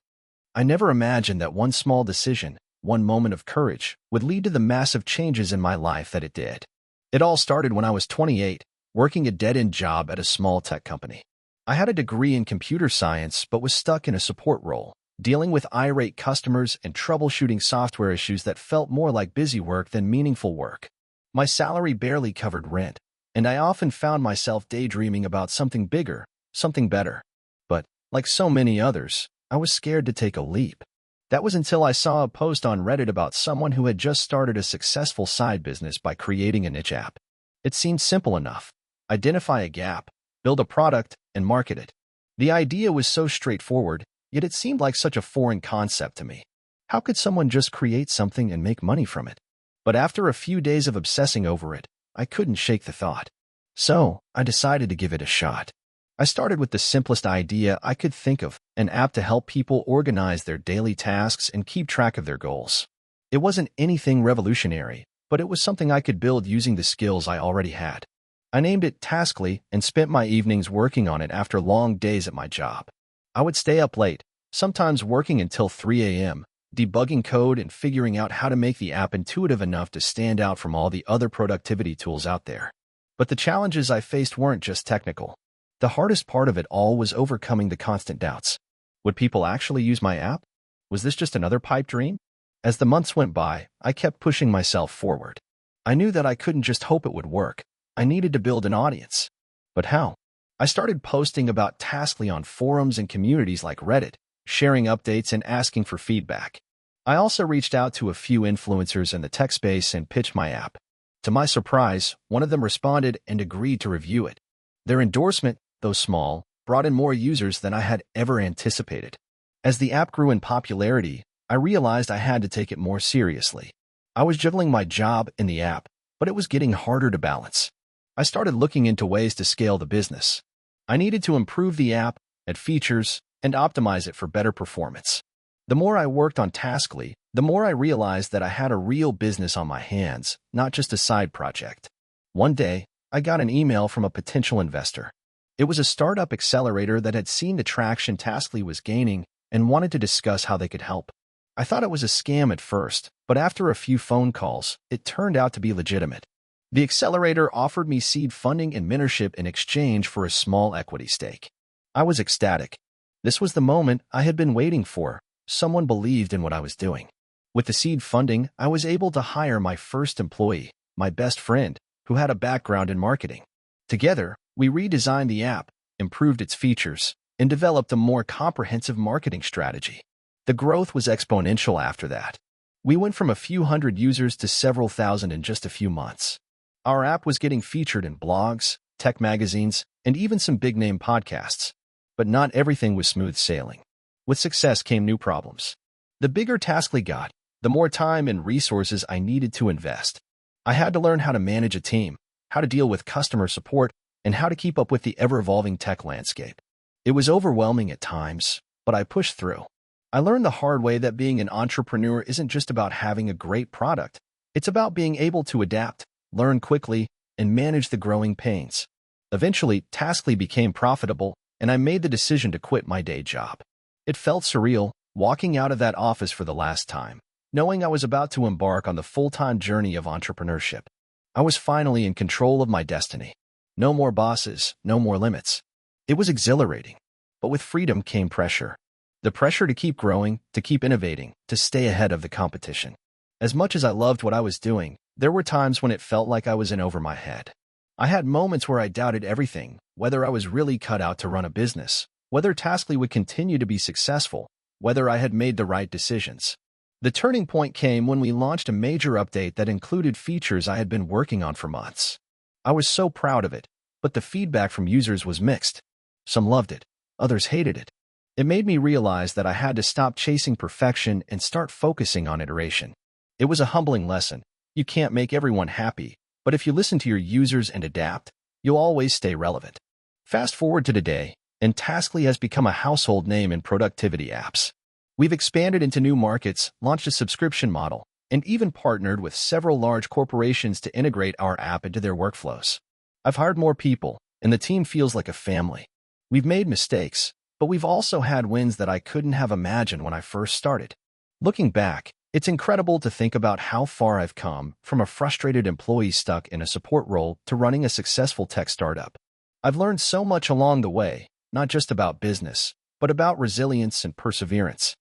I never imagined that one small decision, one moment of courage, would lead to the massive changes in my life that it did. It all started when I was 28, working a dead-end job at a small tech company. I had a degree in computer science but was stuck in a support role, dealing with irate customers and troubleshooting software issues that felt more like busy work than meaningful work. My salary barely covered rent, and I often found myself daydreaming about something bigger, something better. But, like so many others, I was scared to take a leap. That was until I saw a post on Reddit about someone who had just started a successful side business by creating a niche app. It seemed simple enough. Identify a gap, build a product, and market it. The idea was so straightforward, yet it seemed like such a foreign concept to me. How could someone just create something and make money from it? But after a few days of obsessing over it, I couldn't shake the thought. So, I decided to give it a shot. I started with the simplest idea I could think of, an app to help people organize their daily tasks and keep track of their goals. It wasn't anything revolutionary, but it was something I could build using the skills I already had. I named it Taskly and spent my evenings working on it after long days at my job. I would stay up late, sometimes working until 3 a.m., debugging code and figuring out how to make the app intuitive enough to stand out from all the other productivity tools out there. But the challenges I faced weren't just technical. The hardest part of it all was overcoming the constant doubts. Would people actually use my app? Was this just another pipe dream? As the months went by, I kept pushing myself forward. I knew that I couldn't just hope it would work. I needed to build an audience. But how? I started posting about Taskly on forums and communities like Reddit, sharing updates and asking for feedback. I also reached out to a few influencers in the tech space and pitched my app. To my surprise, one of them responded and agreed to review it. Their endorsement, though small, brought in more users than I had ever anticipated. As the app grew in popularity, I realized I had to take it more seriously. I was juggling my job and the app, but it was getting harder to balance. I started looking into ways to scale the business. I needed to improve the app, add features, and optimize it for better performance. The more I worked on Taskly, the more I realized that I had a real business on my hands, not just a side project. One day, I got an email from a potential investor. It was a startup accelerator that had seen the traction Taskly was gaining and wanted to discuss how they could help. I thought it was a scam at first, but after a few phone calls, it turned out to be legitimate. The accelerator offered me seed funding and mentorship in exchange for a small equity stake. I was ecstatic. This was the moment I had been waiting for. Someone believed in what I was doing. With the seed funding, I was able to hire my first employee, my best friend, who had a background in marketing. Together, we redesigned the app, improved its features, and developed a more comprehensive marketing strategy. The growth was exponential after that. We went from a few hundred users to several thousand in just a few months. Our app was getting featured in blogs, tech magazines, and even some big-name podcasts. But not everything was smooth sailing. With success came new problems. The bigger task we got, the more time and resources I needed to invest. I had to learn how to manage a team, how to deal with customer support, and how to keep up with the ever-evolving tech landscape. It was overwhelming at times, but I pushed through. I learned the hard way that being an entrepreneur isn't just about having a great product. It's about being able to adapt, learn quickly, and manage the growing pains. Eventually, Taskly became profitable, and I made the decision to quit my day job. It felt surreal, walking out of that office for the last time, knowing I was about to embark on the full-time journey of entrepreneurship. I was finally in control of my destiny. No more bosses, no more limits. It was exhilarating, but with freedom came pressure. The pressure to keep growing, to keep innovating, to stay ahead of the competition. As much as I loved what I was doing, there were times when it felt like I was in over my head. I had moments where I doubted everything, whether I was really cut out to run a business, whether Taskly would continue to be successful, whether I had made the right decisions. The turning point came when we launched a major update that included features I had been working on for months. I was so proud of it, but the feedback from users was mixed. Some loved it, others hated it. It made me realize that I had to stop chasing perfection and start focusing on iteration. It was a humbling lesson. You can't make everyone happy, but if you listen to your users and adapt, you'll always stay relevant. Fast forward to today, and Taskly has become a household name in productivity apps. We've expanded into new markets, launched a subscription model, and even partnered with several large corporations to integrate our app into their workflows. I've hired more people, and the team feels like a family. We've made mistakes, but we've also had wins that I couldn't have imagined when I first started. Looking back, it's incredible to think about how far I've come from a frustrated employee stuck in a support role to running a successful tech startup. I've learned so much along the way, not just about business, but about resilience and perseverance.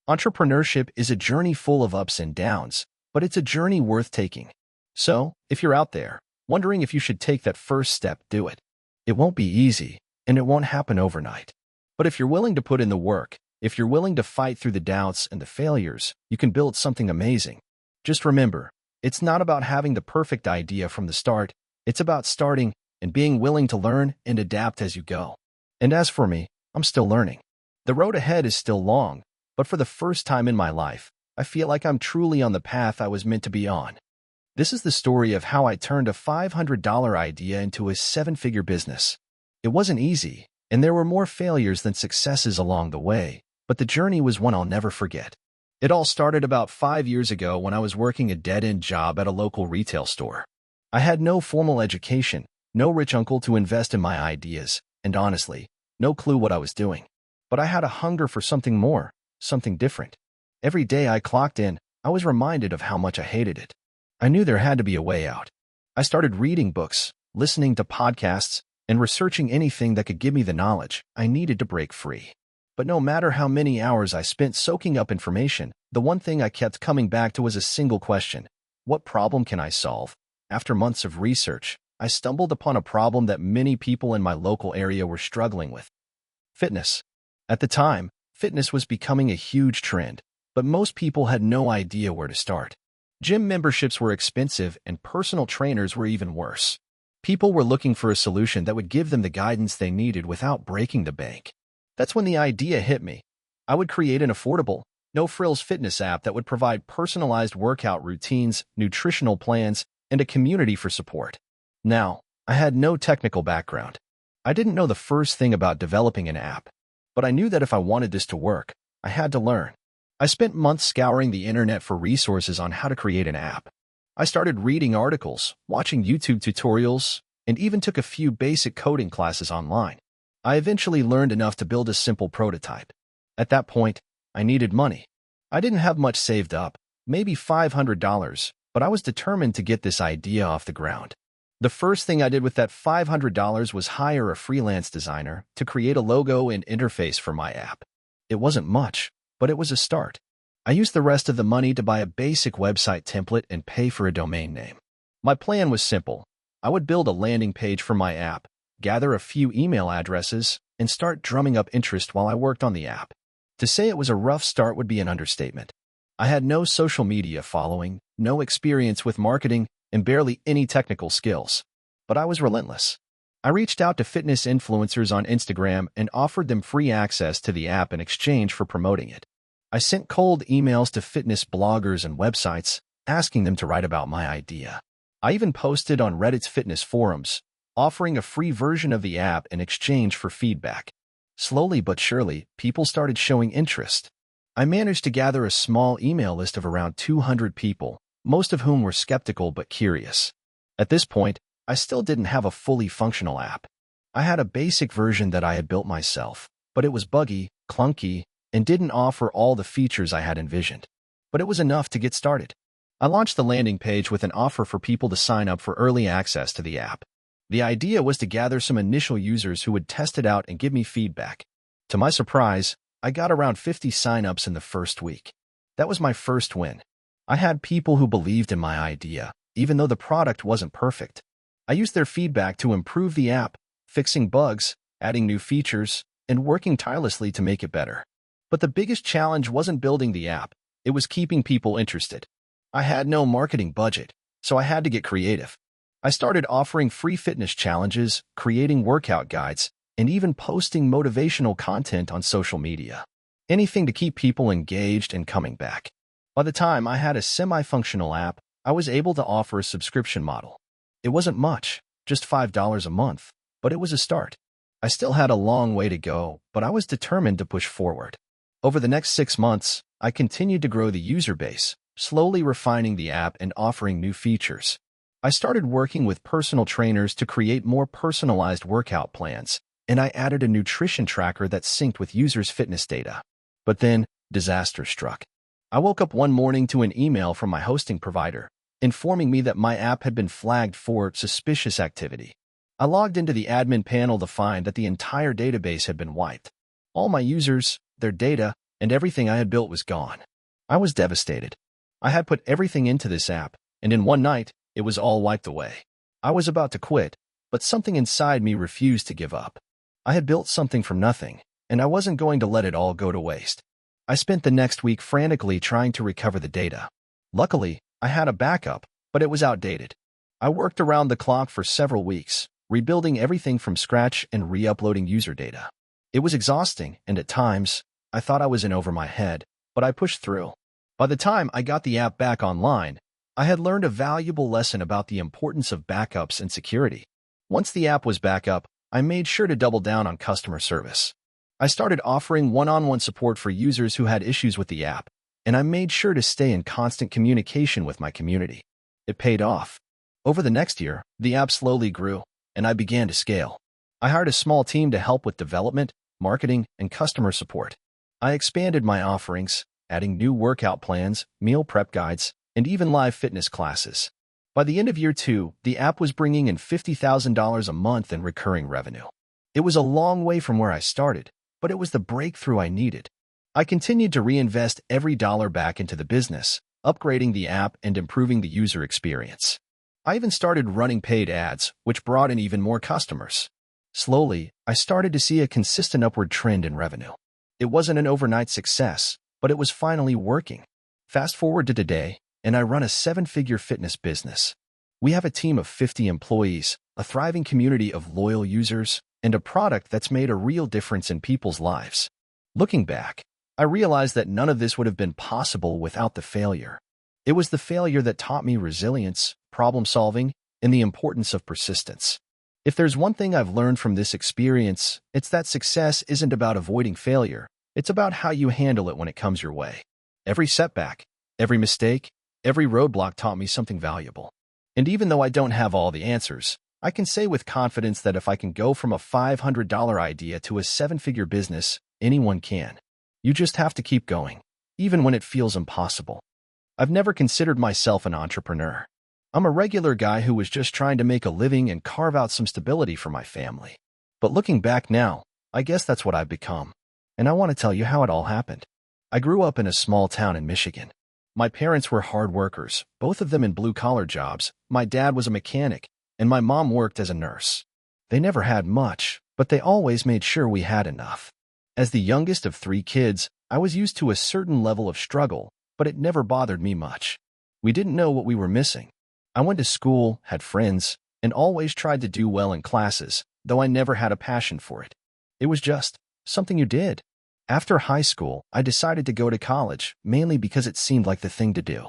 Entrepreneurship is a journey full of ups and downs, but it's a journey worth taking. So, if you're out there, wondering if you should take that first step, do it. It won't be easy, and it won't happen overnight. But if you're willing to put in the work, if you're willing to fight through the doubts and the failures, you can build something amazing. Just remember, it's not about having the perfect idea from the start. It's about starting and being willing to learn and adapt as you go. And as for me, I'm still learning. The road ahead is still long, but for the first time in my life, I feel like I'm truly on the path I was meant to be on. This is the story of how I turned a $500 idea into a seven-figure business. It wasn't easy, and there were more failures than successes along the way, but the journey was one I'll never forget. It all started about 5 years ago when I was working a dead-end job at a local retail store. I had no formal education, no rich uncle to invest in my ideas, and honestly, no clue what I was doing. But I had a hunger for something more, something different. Every day I clocked in, I was reminded of how much I hated it. I knew there had to be a way out. I started reading books, listening to podcasts, and researching anything that could give me the knowledge I needed to break free. But no matter how many hours I spent soaking up information, the one thing I kept coming back to was a single question. What problem can I solve? After months of research, I stumbled upon a problem that many people in my local area were struggling with. Fitness. At the time, fitness was becoming a huge trend, but most people had no idea where to start. Gym memberships were expensive and personal trainers were even worse. People were looking for a solution that would give them the guidance they needed without breaking the bank. That's when the idea hit me. I would create an affordable, no-frills fitness app that would provide personalized workout routines, nutritional plans, and a community for support. Now, I had no technical background. I didn't know the first thing about developing an app, but I knew that if I wanted this to work, I had to learn. I spent months scouring the internet for resources on how to create an app. I started reading articles, watching YouTube tutorials, and even took a few basic coding classes online. I eventually learned enough to build a simple prototype. At that point, I needed money. I didn't have much saved up, maybe $500, but I was determined to get this idea off the ground. The first thing I did with that $500 was hire a freelance designer to create a logo and interface for my app. It wasn't much, but it was a start. I used the rest of the money to buy a basic website template and pay for a domain name. My plan was simple. I would build a landing page for my app, gather a few email addresses, and start drumming up interest while I worked on the app. To say it was a rough start would be an understatement. I had no social media following, no experience with marketing, and barely any technical skills. But I was relentless. I reached out to fitness influencers on Instagram and offered them free access to the app in exchange for promoting it. I sent cold emails to fitness bloggers and websites, asking them to write about my idea. I even posted on Reddit's fitness forums, offering a free version of the app in exchange for feedback. Slowly but surely, people started showing interest. I managed to gather a small email list of around 200 people, most of whom were skeptical but curious. At this point, I still didn't have a fully functional app. I had a basic version that I had built myself, but it was buggy, clunky, and didn't offer all the features I had envisioned. But it was enough to get started. I launched the landing page with an offer for people to sign up for early access to the app. The idea was to gather some initial users who would test it out and give me feedback. To my surprise, I got around 50 signups in the first week. That was my first win. I had people who believed in my idea, even though the product wasn't perfect. I used their feedback to improve the app, fixing bugs, adding new features, and working tirelessly to make it better. But the biggest challenge wasn't building the app, it was keeping people interested. I had no marketing budget, so I had to get creative. I started offering free fitness challenges, creating workout guides, and even posting motivational content on social media. Anything to keep people engaged and coming back. By the time I had a semi-functional app, I was able to offer a subscription model. It wasn't much, just $5 a month, but it was a start. I still had a long way to go, but I was determined to push forward. Over the next 6 months, I continued to grow the user base, slowly refining the app and offering new features. I started working with personal trainers to create more personalized workout plans, and I added a nutrition tracker that synced with users' fitness data. But then, disaster struck. I woke up one morning to an email from my hosting provider, informing me that my app had been flagged for suspicious activity. I logged into the admin panel to find that the entire database had been wiped. All my users, their data, and everything I had built was gone. I was devastated. I had put everything into this app, and in one night, it was all wiped away. I was about to quit, but something inside me refused to give up. I had built something from nothing, and I wasn't going to let it all go to waste. I spent the next week frantically trying to recover the data. Luckily, I had a backup, but it was outdated. I worked around the clock for several weeks, rebuilding everything from scratch and re-uploading user data. It was exhausting, and at times, I thought I was in over my head, but I pushed through. By the time I got the app back online, I had learned a valuable lesson about the importance of backups and security. Once the app was back up, I made sure to double down on customer service. I started offering one-on-one support for users who had issues with the app, and I made sure to stay in constant communication with my community. It paid off. Over the next year, the app slowly grew, and I began to scale. I hired a small team to help with development, marketing, and customer support. I expanded my offerings, adding new workout plans, meal prep guides, and even live fitness classes. By the end of year 2, the app was bringing in $50,000 a month in recurring revenue. It was a long way from where I started, but it was the breakthrough I needed. I continued to reinvest every dollar back into the business, upgrading the app and improving the user experience. I even started running paid ads, which brought in even more customers. Slowly, I started to see a consistent upward trend in revenue. It wasn't an overnight success, but it was finally working. Fast forward to today, and I run a 7-figure fitness business. We have a team of 50 employees, a thriving community of loyal users, and a product that's made a real difference in people's lives. Looking back, I realized that none of this would have been possible without the failure. It was the failure that taught me resilience, problem-solving, and the importance of persistence. If there's one thing I've learned from this experience, it's that success isn't about avoiding failure. It's about how you handle it when it comes your way. Every setback, every mistake, every roadblock taught me something valuable. And even though I don't have all the answers, I can say with confidence that if I can go from a $500 idea to a 7-figure business, anyone can. You just have to keep going, even when it feels impossible. I've never considered myself an entrepreneur. I'm a regular guy who was just trying to make a living and carve out some stability for my family. But looking back now, I guess that's what I've become. And I want to tell you how it all happened. I grew up in a small town in Michigan. My parents were hard workers, both of them in blue-collar jobs. My dad was a mechanic, and my mom worked as a nurse. They never had much, but they always made sure we had enough. As the youngest of 3 kids, I was used to a certain level of struggle, but it never bothered me much. We didn't know what we were missing. I went to school, had friends, and always tried to do well in classes, though I never had a passion for it. It was just something you did. After high school, I decided to go to college, mainly because it seemed like the thing to do.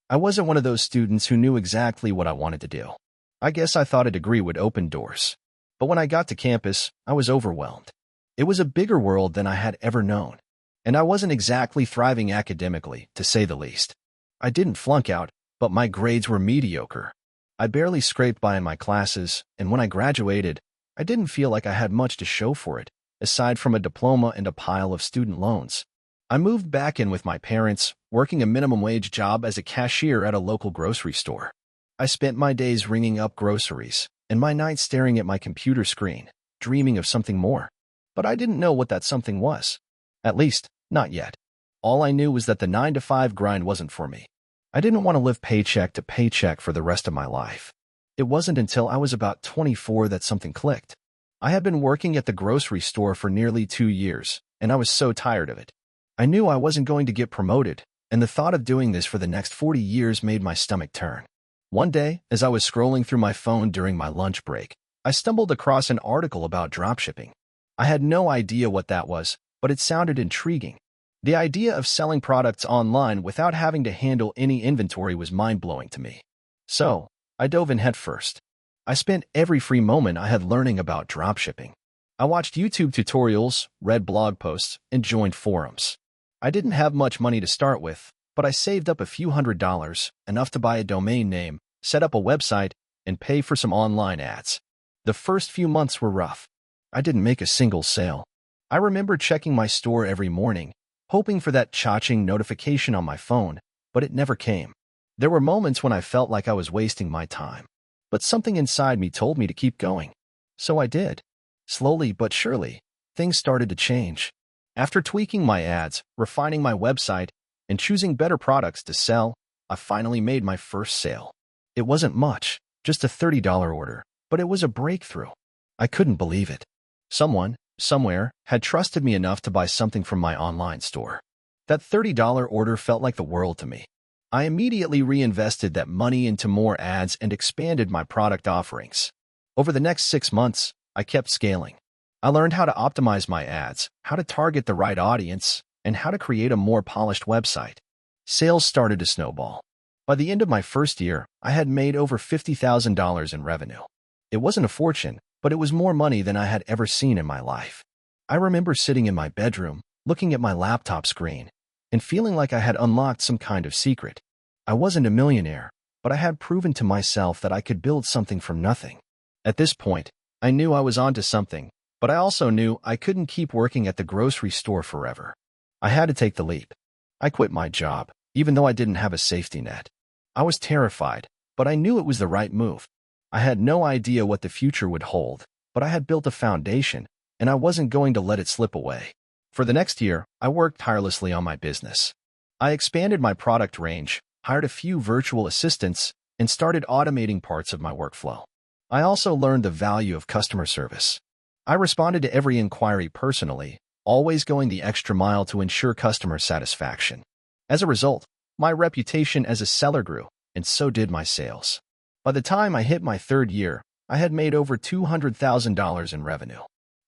I wasn't one of those students who knew exactly what I wanted to do. I guess I thought a degree would open doors. But when I got to campus, I was overwhelmed. It was a bigger world than I had ever known. And I wasn't exactly thriving academically, to say the least. I didn't flunk out, but my grades were mediocre. I barely scraped by in my classes, and when I graduated, I didn't feel like I had much to show for it, aside from a diploma and a pile of student loans. I moved back in with my parents, working a minimum wage job as a cashier at a local grocery store. I spent my days ringing up groceries, and my nights staring at my computer screen, dreaming of something more. But I didn't know what that something was. At least, not yet. All I knew was that the 9-to-5 grind wasn't for me. I didn't want to live paycheck to paycheck for the rest of my life. It wasn't until I was about 24 that something clicked. I had been working at the grocery store for nearly 2 years, and I was so tired of it. I knew I wasn't going to get promoted, and the thought of doing this for the next 40 years made my stomach turn. One day, as I was scrolling through my phone during my lunch break, I stumbled across an article about dropshipping. I had no idea what that was, but it sounded intriguing. The idea of selling products online without having to handle any inventory was mind-blowing to me. So, I dove in headfirst. I spent every free moment I had learning about dropshipping. I watched YouTube tutorials, read blog posts, and joined forums. I didn't have much money to start with, but I saved up a few $100s, enough to buy a domain name, set up a website, and pay for some online ads. The first few months were rough. I didn't make a single sale. I remember checking my store every morning, hoping for that cha-ching notification on my phone, but it never came. There were moments when I felt like I was wasting my time, but something inside me told me to keep going. So I did. Slowly but surely, things started to change. After tweaking my ads, refining my website, and choosing better products to sell, I finally made my first sale. It wasn't much, just a $30 order, but it was a breakthrough. I couldn't believe it. Someone, somewhere, had trusted me enough to buy something from my online store. That $30 order felt like the world to me. I immediately reinvested that money into more ads and expanded my product offerings. Over the next 6 months, I kept scaling. I learned how to optimize my ads, how to target the right audience, and how to create a more polished website. Sales started to snowball. By the end of my first year, I had made over $50,000 in revenue. It wasn't a fortune, but it was more money than I had ever seen in my life. I remember sitting in my bedroom, looking at my laptop screen, and feeling like I had unlocked some kind of secret. I wasn't a millionaire, but I had proven to myself that I could build something from nothing. At this point, I knew I was onto something, but I also knew I couldn't keep working at the grocery store forever. I had to take the leap. I quit my job, even though I didn't have a safety net. I was terrified, but I knew it was the right move. I had no idea what the future would hold, but I had built a foundation, and I wasn't going to let it slip away. For the next year, I worked tirelessly on my business. I expanded my product range, hired a few virtual assistants, and started automating parts of my workflow. I also learned the value of customer service. I responded to every inquiry personally, always going the extra mile to ensure customer satisfaction. As a result, my reputation as a seller grew, and so did my sales. By the time I hit my 3rd year, I had made over $200,000 in revenue.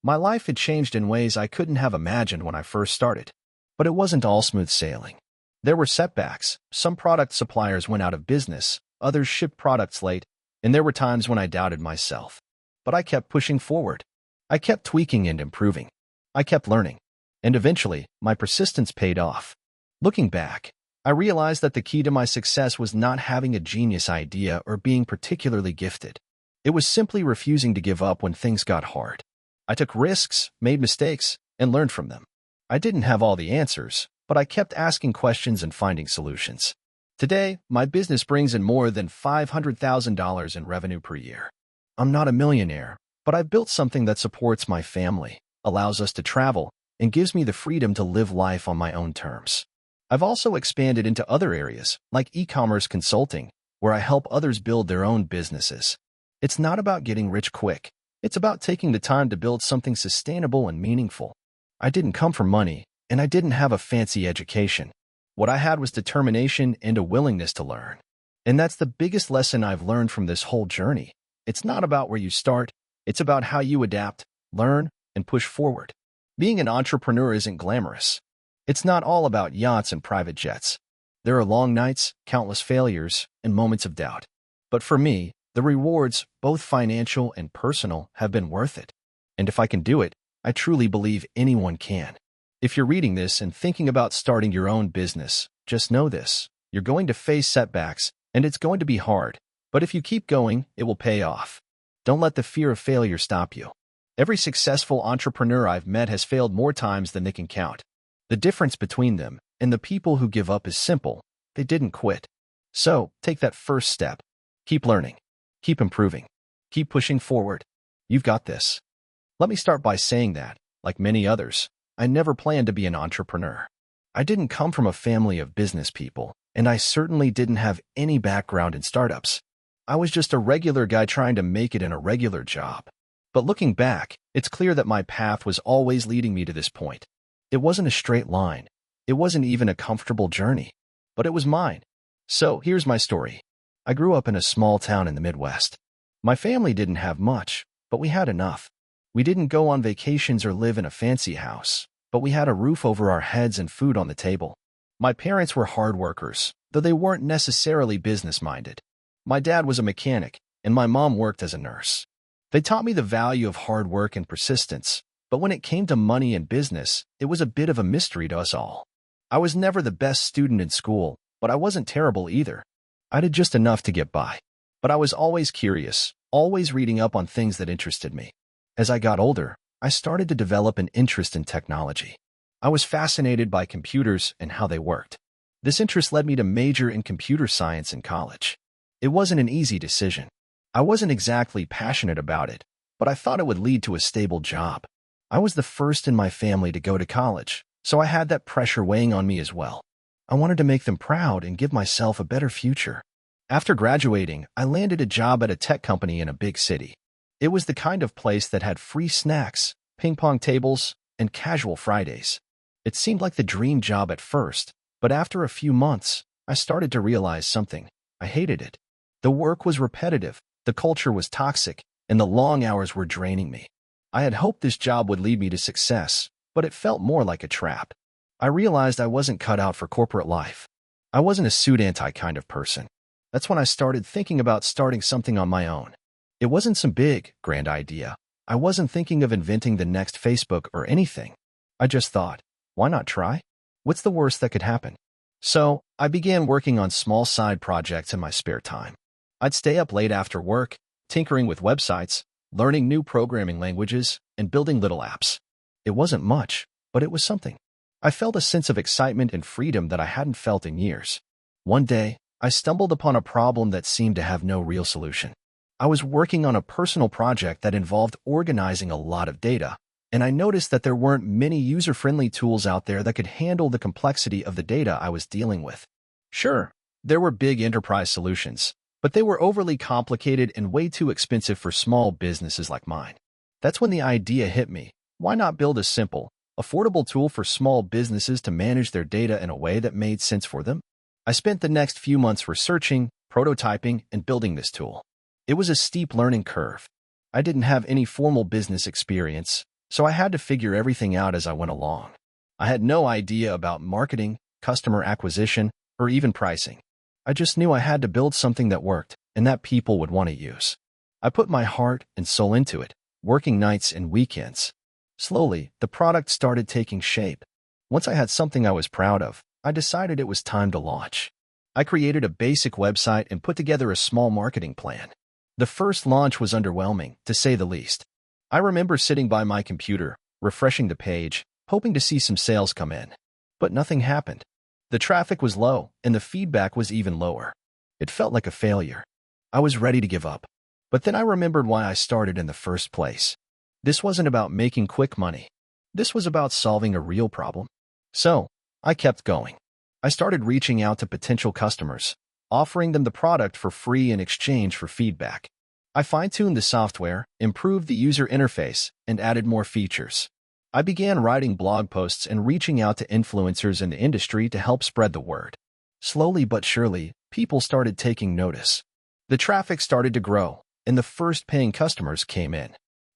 My life had changed in ways I couldn't have imagined when I first started. But it wasn't all smooth sailing. There were setbacks. Some product suppliers went out of business, others shipped products late, and there were times when I doubted myself. But I kept pushing forward. I kept tweaking and improving. I kept learning. And eventually, my persistence paid off. Looking back, I realized that the key to my success was not having a genius idea or being particularly gifted. It was simply refusing to give up when things got hard. I took risks, made mistakes, and learned from them. I didn't have all the answers, but I kept asking questions and finding solutions. Today, my business brings in more than $500,000 in revenue per year. I'm not a millionaire, but I've built something that supports my family, allows us to travel, and gives me the freedom to live life on my own terms. I've also expanded into other areas, like e-commerce consulting, where I help others build their own businesses. It's not about getting rich quick. It's about taking the time to build something sustainable and meaningful. I didn't come from money, and I didn't have a fancy education. What I had was determination and a willingness to learn. And that's the biggest lesson I've learned from this whole journey. It's not about where you start. It's about how you adapt, learn, and push forward. Being an entrepreneur isn't glamorous. It's not all about yachts and private jets. There are long nights, countless failures, and moments of doubt. But for me, the rewards, both financial and personal, have been worth it. And if I can do it, I truly believe anyone can. If you're reading this and thinking about starting your own business, just know this. You're going to face setbacks, and it's going to be hard. But if you keep going, it will pay off. Don't let the fear of failure stop you. Every successful entrepreneur I've met has failed more times than they can count. The difference between them and the people who give up is simple. They didn't quit. So, take that first step. Keep learning. Keep improving. Keep pushing forward. You've got this. Let me start by saying that, like many others, I never planned to be an entrepreneur. I didn't come from a family of business people, and I certainly didn't have any background in startups. I was just a regular guy trying to make it in a regular job. But looking back, it's clear that my path was always leading me to this point. It wasn't a straight line. It wasn't even a comfortable journey. But it was mine. So here's my story. I grew up in a small town in the Midwest. My family didn't have much, but we had enough. We didn't go on vacations or live in a fancy house, but we had a roof over our heads and food on the table. My parents were hard workers, though they weren't necessarily business-minded. My dad was a mechanic, and my mom worked as a nurse. They taught me the value of hard work and persistence, but when it came to money and business, it was a bit of a mystery to us all. I was never the best student in school, but I wasn't terrible either. I did just enough to get by. But I was always curious, always reading up on things that interested me. As I got older, I started to develop an interest in technology. I was fascinated by computers and how they worked. This interest led me to major in computer science in college. It wasn't an easy decision. I wasn't exactly passionate about it, but I thought it would lead to a stable job. I was the first in my family to go to college, so I had that pressure weighing on me as well. I wanted to make them proud and give myself a better future. After graduating, I landed a job at a tech company in a big city. It was the kind of place that had free snacks, ping pong tables, and casual Fridays. It seemed like the dream job at first, but after a few months, I started to realize something. I hated it. The work was repetitive, the culture was toxic, and the long hours were draining me. I had hoped this job would lead me to success, but it felt more like a trap. I realized I wasn't cut out for corporate life. I wasn't a suit-anti kind of person. That's when I started thinking about starting something on my own. It wasn't some big, grand idea. I wasn't thinking of inventing the next Facebook or anything. I just thought, why not try? What's the worst that could happen? So, I began working on small side projects in my spare time. I'd stay up late after work, tinkering with websites, learning new programming languages, and building little apps. It wasn't much, but it was something. I felt a sense of excitement and freedom that I hadn't felt in years. One day, I stumbled upon a problem that seemed to have no real solution. I was working on a personal project that involved organizing a lot of data, and I noticed that there weren't many user-friendly tools out there that could handle the complexity of the data I was dealing with. Sure, there were big enterprise solutions, but they were overly complicated and way too expensive for small businesses like mine. That's when the idea hit me. Why not build a simple, affordable tool for small businesses to manage their data in a way that made sense for them? I spent the next few months researching, prototyping, and building this tool. It was a steep learning curve. I didn't have any formal business experience, so I had to figure everything out as I went along. I had no idea about marketing, customer acquisition, or even pricing. I just knew I had to build something that worked and that people would want to use. I put my heart and soul into it, working nights and weekends. Slowly, the product started taking shape. Once I had something I was proud of, I decided it was time to launch. I created a basic website and put together a small marketing plan. The first launch was underwhelming, to say the least. I remember sitting by my computer, refreshing the page, hoping to see some sales come in. But nothing happened. The traffic was low, and the feedback was even lower. It felt like a failure. I was ready to give up. But then I remembered why I started in the first place. This wasn't about making quick money. This was about solving a real problem. So, I kept going. I started reaching out to potential customers, offering them the product for free in exchange for feedback. I fine-tuned the software, improved the user interface, and added more features. I began writing blog posts and reaching out to influencers in the industry to help spread the word. Slowly but surely, people started taking notice. The traffic started to grow, and the first paying customers came in.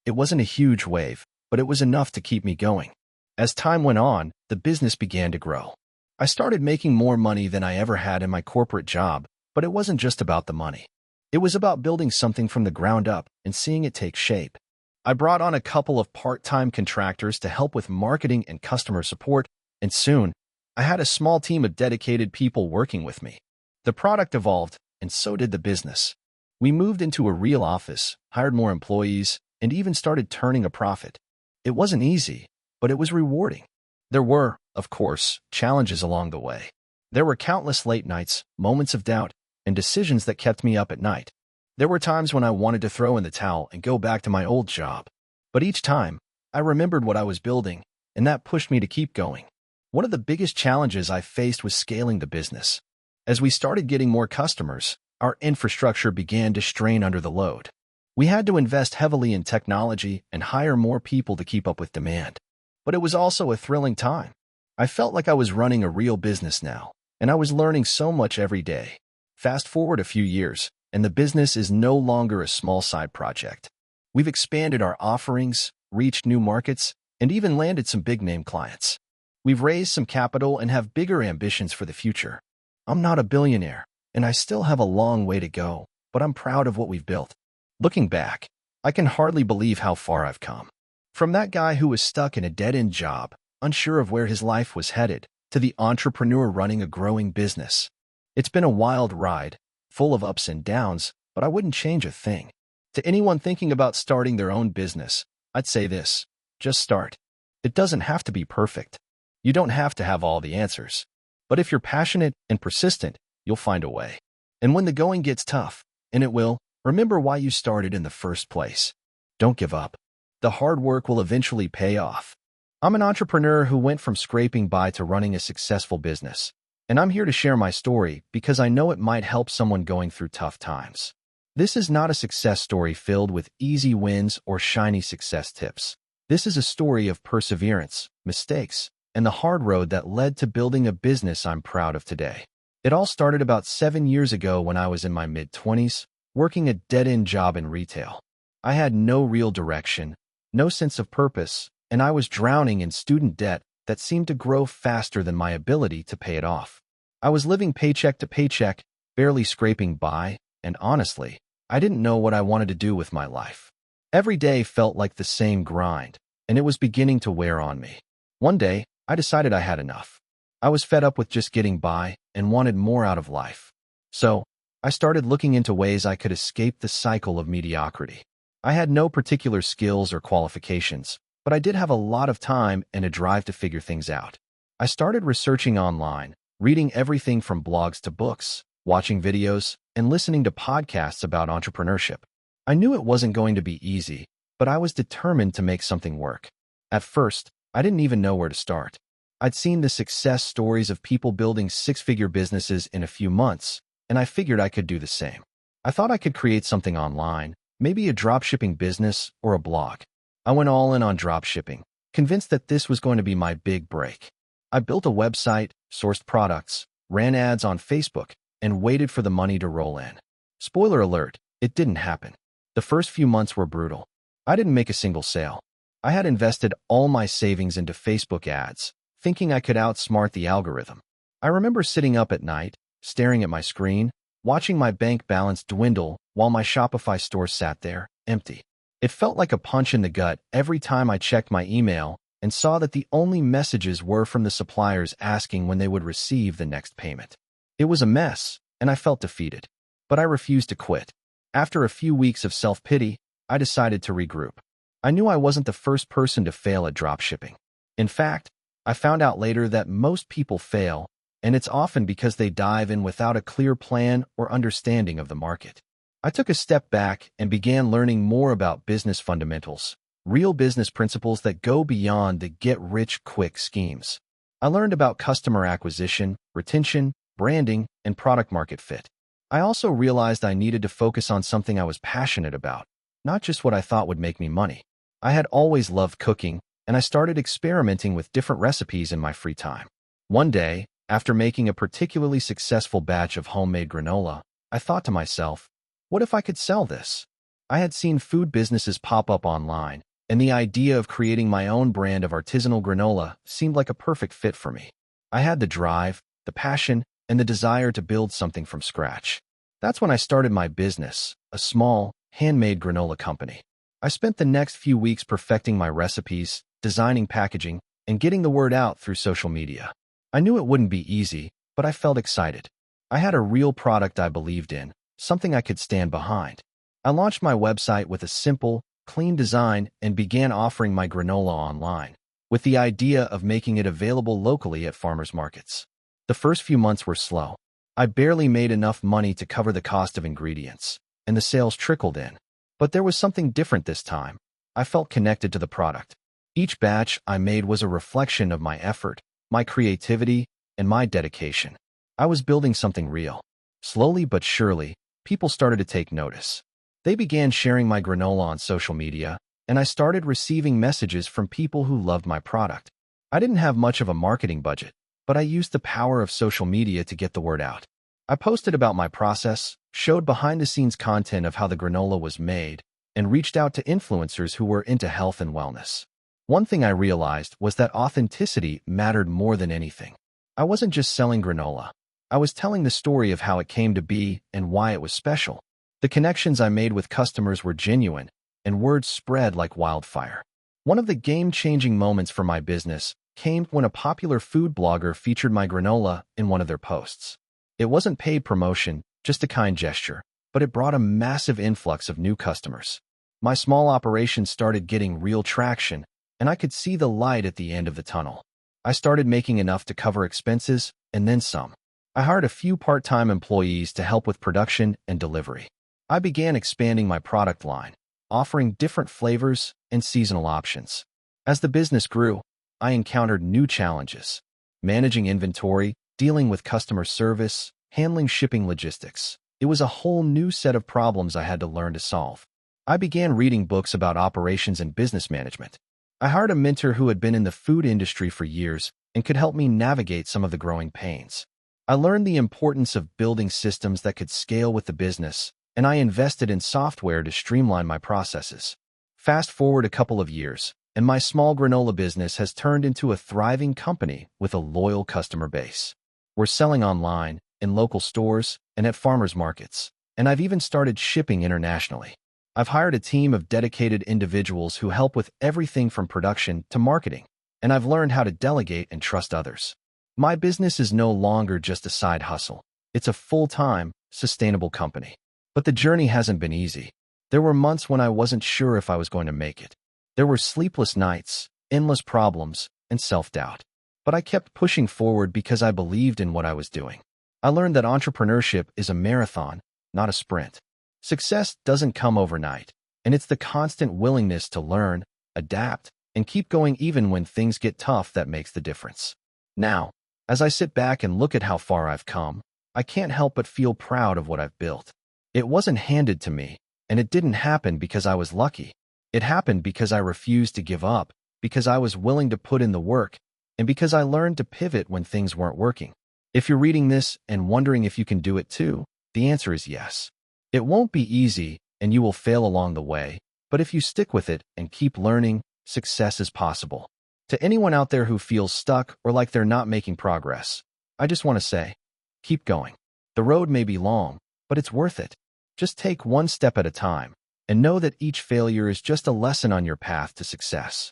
It wasn't a huge wave, but it was enough to keep me going. As time went on, the business began to grow. I started making more money than I ever had in my corporate job, but it wasn't just about the money. It was about building something from the ground up and seeing it take shape. I brought on a couple of part-time contractors to help with marketing and customer support, and soon, I had a small team of dedicated people working with me. The product evolved, and so did the business. We moved into a real office, hired more employees, and even started turning a profit. It wasn't easy, but it was rewarding. There were, of course, challenges along the way. There were countless late nights, moments of doubt, and decisions that kept me up at night. There were times when I wanted to throw in the towel and go back to my old job. But each time, I remembered what I was building, and that pushed me to keep going. One of the biggest challenges I faced was scaling the business. As we started getting more customers, our infrastructure began to strain under the load. We had to invest heavily in technology and hire more people to keep up with demand. But it was also a thrilling time. I felt like I was running a real business now, and I was learning so much every day. Fast forward a few years, and the business is no longer a small side project. We've expanded our offerings, reached new markets, and even landed some big-name clients. We've raised some capital and have bigger ambitions for the future. I'm not a billionaire, and I still have a long way to go, but I'm proud of what we've built. Looking back, I can hardly believe how far I've come. From that guy who was stuck in a dead-end job, unsure of where his life was headed, to the entrepreneur running a growing business. It's been a wild ride, full of ups and downs, but I wouldn't change a thing. To anyone thinking about starting their own business, I'd say this: just start. It doesn't have to be perfect. You don't have to have all the answers. But if you're passionate and persistent, you'll find a way. And when the going gets tough, and it will, remember why you started in the first place. Don't give up. The hard work will eventually pay off. I'm an entrepreneur who went from scraping by to running a successful business. And I'm here to share my story because I know it might help someone going through tough times. This is not a success story filled with easy wins or shiny success tips. This is a story of perseverance, mistakes, and the hard road that led to building a business I'm proud of today. It all started about 7 years ago when I was in my mid-20s, working a dead-end job in retail. I had no real direction, no sense of purpose, and I was drowning in student debt that seemed to grow faster than my ability to pay it off. I was living paycheck to paycheck, barely scraping by, and honestly, I didn't know what I wanted to do with my life. Every day felt like the same grind, and it was beginning to wear on me. One day, I decided I had enough. I was fed up with just getting by and wanted more out of life. So, I started looking into ways I could escape the cycle of mediocrity. I had no particular skills or qualifications, but I did have a lot of time and a drive to figure things out. I started researching online, reading everything from blogs to books, watching videos, and listening to podcasts about entrepreneurship. I knew it wasn't going to be easy, but I was determined to make something work. At first, I didn't even know where to start. I'd seen the success stories of people building six-figure businesses in a few months, and I figured I could do the same. I thought I could create something online, maybe a dropshipping business or a blog. I went all in on dropshipping, convinced that this was going to be my big break. I built a website, sourced products, ran ads on Facebook, and waited for the money to roll in. Spoiler alert, it didn't happen. The first few months were brutal. I didn't make a single sale. I had invested all my savings into Facebook ads, thinking I could outsmart the algorithm. I remember sitting up at night, staring at my screen, watching my bank balance dwindle while my Shopify store sat there, empty. It felt like a punch in the gut every time I checked my email and saw that the only messages were from the suppliers asking when they would receive the next payment. It was a mess, and I felt defeated. But I refused to quit. After a few weeks of self-pity, I decided to regroup. I knew I wasn't the first person to fail at dropshipping. In fact, I found out later that most people fail, and it's often because they dive in without a clear plan or understanding of the market. I took a step back and began learning more about business fundamentals, real business principles that go beyond the get-rich-quick schemes. I learned about customer acquisition, retention, branding, and product-market fit. I also realized I needed to focus on something I was passionate about, not just what I thought would make me money. I had always loved cooking, and I started experimenting with different recipes in my free time. One day, after making a particularly successful batch of homemade granola, I thought to myself, what if I could sell this? I had seen food businesses pop up online, and the idea of creating my own brand of artisanal granola seemed like a perfect fit for me. I had the drive, the passion, and the desire to build something from scratch. That's when I started my business, a small, handmade granola company. I spent the next few weeks perfecting my recipes, designing packaging, and getting the word out through social media. I knew it wouldn't be easy, but I felt excited. I had a real product I believed in, something I could stand behind. I launched my website with a simple, clean design and began offering my granola online, with the idea of making it available locally at farmers markets. The first few months were slow. I barely made enough money to cover the cost of ingredients, and the sales trickled in. But there was something different this time. I felt connected to the product. Each batch I made was a reflection of my effort, my creativity, and my dedication. I was building something real. Slowly but surely, people started to take notice. They began sharing my granola on social media, and I started receiving messages from people who loved my product. I didn't have much of a marketing budget, but I used the power of social media to get the word out. I posted about my process, showed behind-the-scenes content of how the granola was made, and reached out to influencers who were into health and wellness. One thing I realized was that authenticity mattered more than anything. I wasn't just selling granola. I was telling the story of how it came to be and why it was special. The connections I made with customers were genuine, and word spread like wildfire. One of the game-changing moments for my business came when a popular food blogger featured my granola in one of their posts. It wasn't paid promotion, just a kind gesture, but it brought a massive influx of new customers. My small operation started getting real traction, and I could see the light at the end of the tunnel. I started making enough to cover expenses, and then some. I hired a few part-time employees to help with production and delivery. I began expanding my product line, offering different flavors and seasonal options. As the business grew, I encountered new challenges: managing inventory, dealing with customer service, handling shipping logistics. It was a whole new set of problems I had to learn to solve. I began reading books about operations and business management. I hired a mentor who had been in the food industry for years and could help me navigate some of the growing pains. I learned the importance of building systems that could scale with the business, and I invested in software to streamline my processes. Fast forward a couple of years, and my small granola business has turned into a thriving company with a loyal customer base. We're selling online, in local stores, and at farmers markets, and I've even started shipping internationally. I've hired a team of dedicated individuals who help with everything from production to marketing, and I've learned how to delegate and trust others. My business is no longer just a side hustle. It's a full-time, sustainable company. But the journey hasn't been easy. There were months when I wasn't sure if I was going to make it. There were sleepless nights, endless problems, and self-doubt. But I kept pushing forward because I believed in what I was doing. I learned that entrepreneurship is a marathon, not a sprint. Success doesn't come overnight, and it's the constant willingness to learn, adapt, and keep going even when things get tough that makes the difference. Now, as I sit back and look at how far I've come, I can't help but feel proud of what I've built. It wasn't handed to me, and it didn't happen because I was lucky. It happened because I refused to give up, because I was willing to put in the work, and because I learned to pivot when things weren't working. If you're reading this and wondering if you can do it too, the answer is yes. It won't be easy, and you will fail along the way, but if you stick with it and keep learning, success is possible. To anyone out there who feels stuck or like they're not making progress, I just want to say, keep going. The road may be long, but it's worth it. Just take one step at a time, and know that each failure is just a lesson on your path to success.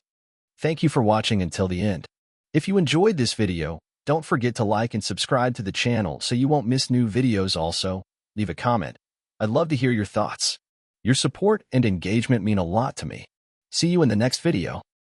Thank you for watching until the end. If you enjoyed this video, don't forget to like and subscribe to the channel so you won't miss new videos. Also, leave a comment. I'd love to hear your thoughts. Your support and engagement mean a lot to me. See you in the next video.